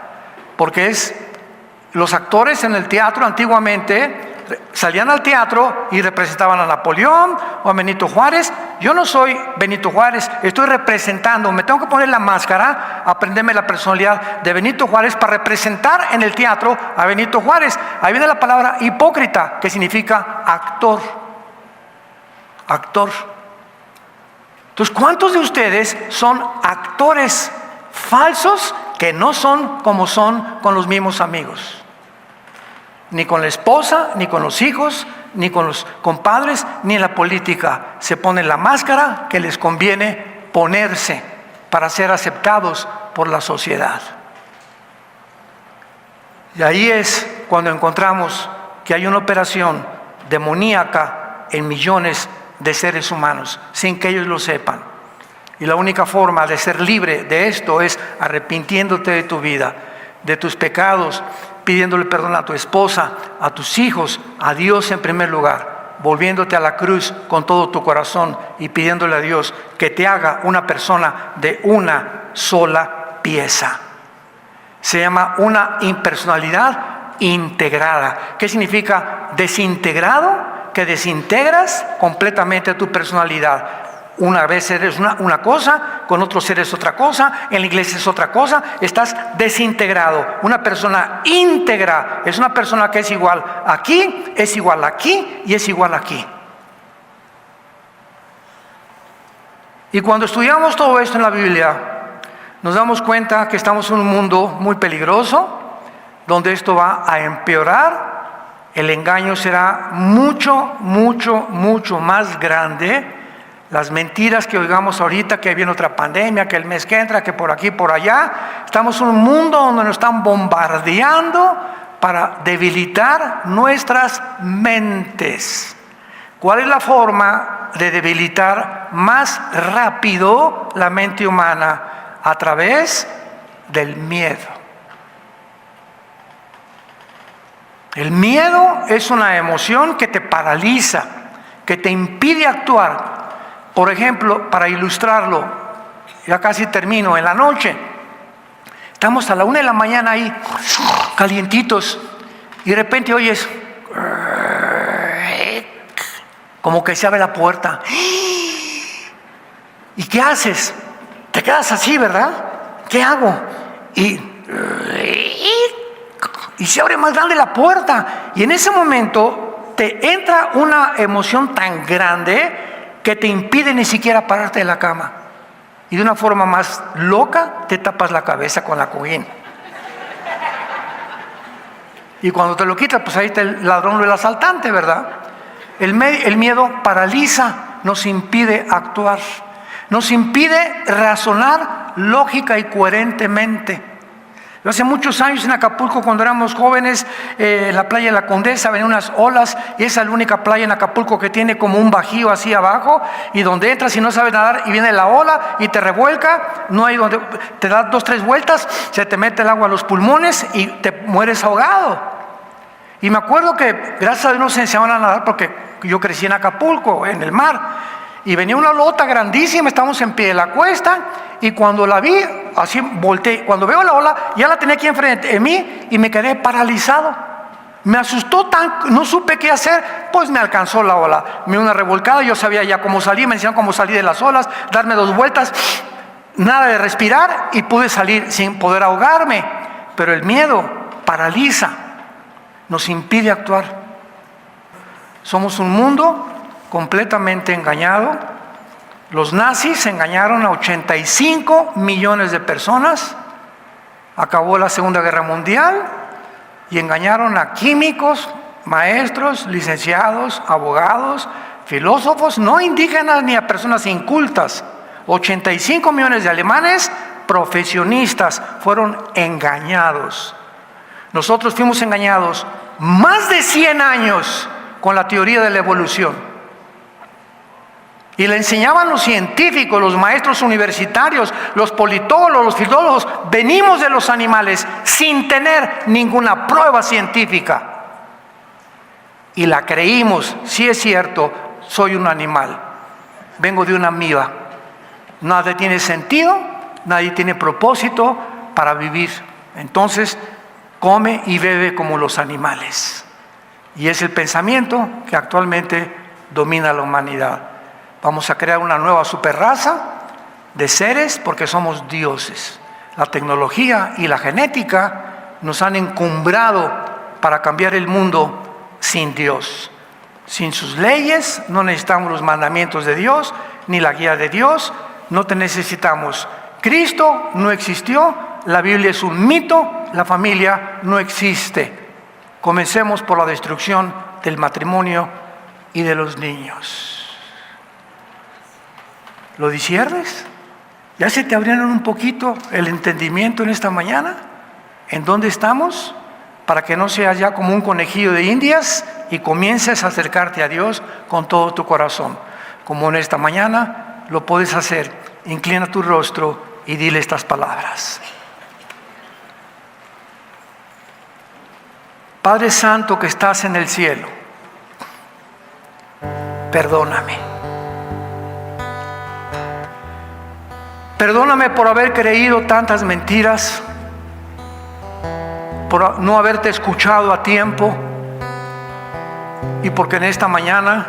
porque es los actores en el teatro antiguamente salían al teatro y representaban a Napoleón o a Benito Juárez. Yo no soy Benito Juárez, estoy representando, me tengo que poner la máscara, aprenderme la personalidad de Benito Juárez para representar en el teatro a Benito Juárez. Ahí viene la palabra hipócrita, que significa actor. Actor. Entonces, ¿cuántos de ustedes son actores falsos que no son como son con los mismos amigos? Ni con la esposa, ni con los hijos, ni con los compadres, ni en la política. Se ponen la máscara que les conviene ponerse para ser aceptados por la sociedad. Y ahí es cuando encontramos que hay una operación demoníaca en millones de seres humanos, sin que ellos lo sepan. Y la única forma de ser libre de esto es arrepintiéndote de tu vida, de tus pecados, pidiéndole perdón a tu esposa, a tus hijos, a Dios en primer lugar, volviéndote a la cruz con todo tu corazón y pidiéndole a Dios que te haga una persona de una sola pieza. Se llama una impersonalidad integrada. ¿Qué significa desintegrado? Que desintegras completamente tu personalidad. Una vez eres una cosa, con otros eres otra cosa, en la iglesia es otra cosa, estás desintegrado. Una persona íntegra es una persona que es igual aquí, es igual aquí y es igual aquí. Y cuando estudiamos todo esto en la Biblia, nos damos cuenta que estamos en un mundo muy peligroso, donde esto va a empeorar. El engaño será mucho, mucho, mucho más grande. Las mentiras que oigamos ahorita, que viene otra pandemia, que el mes que entra, que por aquí, por allá. Estamos en un mundo donde nos están bombardeando para debilitar nuestras mentes. ¿Cuál es la forma de debilitar más rápido la mente humana? A través del miedo. El miedo es una emoción que te paraliza, que te impide actuar. Por ejemplo, para ilustrarlo, ya casi termino, en la noche, estamos a la 1 de la mañana ahí, calientitos, y de repente oyes, como que se abre la puerta. ¿Y qué haces? Te quedas así, ¿verdad? ¿Qué hago? Y se abre más grande la puerta, y en ese momento te entra una emoción tan grande que te impide ni siquiera pararte de la cama. Y de una forma más loca, te tapas la cabeza con la cojín. Y cuando te lo quitas, pues ahí está el ladrón o el asaltante, ¿verdad? El miedo paraliza, nos impide actuar, nos impide razonar lógica y coherentemente. Yo hace muchos años en Acapulco, cuando éramos jóvenes, en la playa de la Condesa, venían unas olas, y esa es la única playa en Acapulco que tiene como un bajío así abajo, y donde entras y no sabes nadar, y viene la ola y te revuelca, no hay donde, te das 2, 3 vueltas, se te mete el agua a los pulmones y te mueres ahogado. Y me acuerdo que gracias a Dios nos enseñaban a nadar, porque yo crecí en Acapulco, en el mar, y venía una olota grandísima, estábamos en pie de la cuesta, y cuando la vi, así volteé, cuando veo la ola, ya la tenía aquí enfrente de mí, y me quedé paralizado. Me asustó no supe qué hacer, pues me alcanzó la ola. Me dio una revolcada, yo sabía ya cómo salir, me enseñaron cómo salir de las olas, darme 2 vueltas, nada de respirar, y pude salir sin poder ahogarme. Pero el miedo paraliza, nos impide actuar. Somos un mundo completamente engañado. Los nazis engañaron a 85 millones de personas. Acabó la Segunda Guerra Mundial y engañaron a químicos, maestros, licenciados, abogados, filósofos, no indígenas ni a personas incultas. 85 millones de alemanes profesionistas fueron engañados. Nosotros fuimos engañados más de 100 años con la teoría de la evolución. Y le enseñaban los científicos, los maestros universitarios, los politólogos, los filólogos: venimos de los animales, sin tener ninguna prueba científica. Y la creímos. Sí, es cierto, soy un animal, vengo de una amiba. Nada tiene sentido, nadie tiene propósito para vivir. Entonces, come y bebe como los animales. Y es el pensamiento que actualmente domina la humanidad. Vamos a crear una nueva superraza de seres porque somos dioses. La tecnología y la genética nos han encumbrado para cambiar el mundo sin Dios. Sin sus leyes no necesitamos los mandamientos de Dios ni la guía de Dios. No te necesitamos. Cristo no existió, la Biblia es un mito, la familia no existe. Comencemos por la destrucción del matrimonio y de los niños. ¿Lo disiernes? ¿Ya se te abrieron un poquito el entendimiento en esta mañana? ¿En dónde estamos? Para que no seas ya como un conejillo de indias y comiences a acercarte a Dios con todo tu corazón. Como en esta mañana lo puedes hacer. Inclina tu rostro y dile estas palabras. Padre Santo que estás en el cielo, perdóname. Perdóname por haber creído tantas mentiras, por no haberte escuchado a tiempo, y porque en esta mañana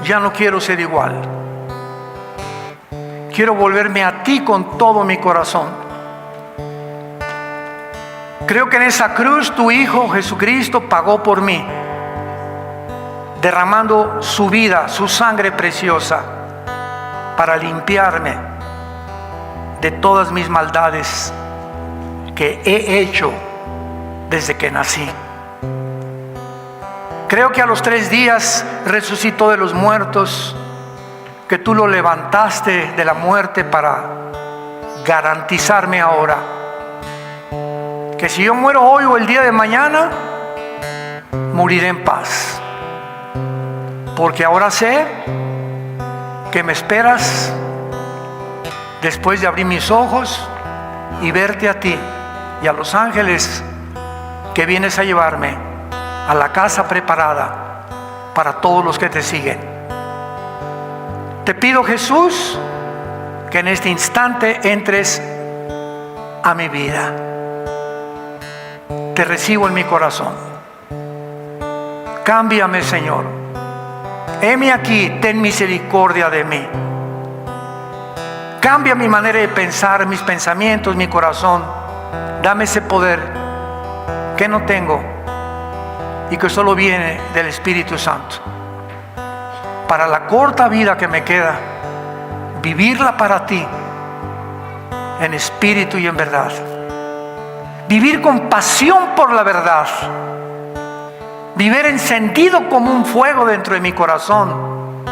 ya no quiero ser igual. Quiero volverme a ti con todo mi corazón. Creo que en esa cruz tu Hijo Jesucristo pagó por mí, derramando su vida, su sangre preciosa, para limpiarme de todas mis maldades que he hecho desde que nací. Creo que a los 3 días resucitó de los muertos, que tú lo levantaste de la muerte para garantizarme ahora que si yo muero hoy o el día de mañana, moriré en paz, porque ahora sé que me esperas después de abrir mis ojos y verte a ti y a los ángeles que vienes a llevarme a la casa preparada para todos los que te siguen. Te pido, Jesús, que en este instante entres a mi vida. Te recibo en mi corazón. Cámbiame, Señor. Heme aquí, ten misericordia de mí. Cambia mi manera de pensar, mis pensamientos, mi corazón. Dame ese poder que no tengo y que solo viene del Espíritu Santo. Para la corta vida que me queda, vivirla para ti, en espíritu y en verdad. Vivir con pasión por la verdad. Vivir encendido como un fuego dentro de mi corazón,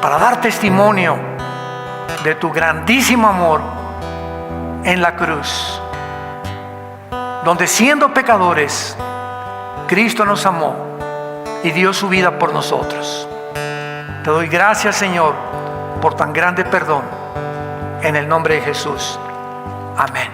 para dar testimonio de tu grandísimo amor en la cruz, donde siendo pecadores, Cristo nos amó y dio su vida por nosotros. Te doy gracias, Señor, por tan grande perdón, en el nombre de Jesús. Amén.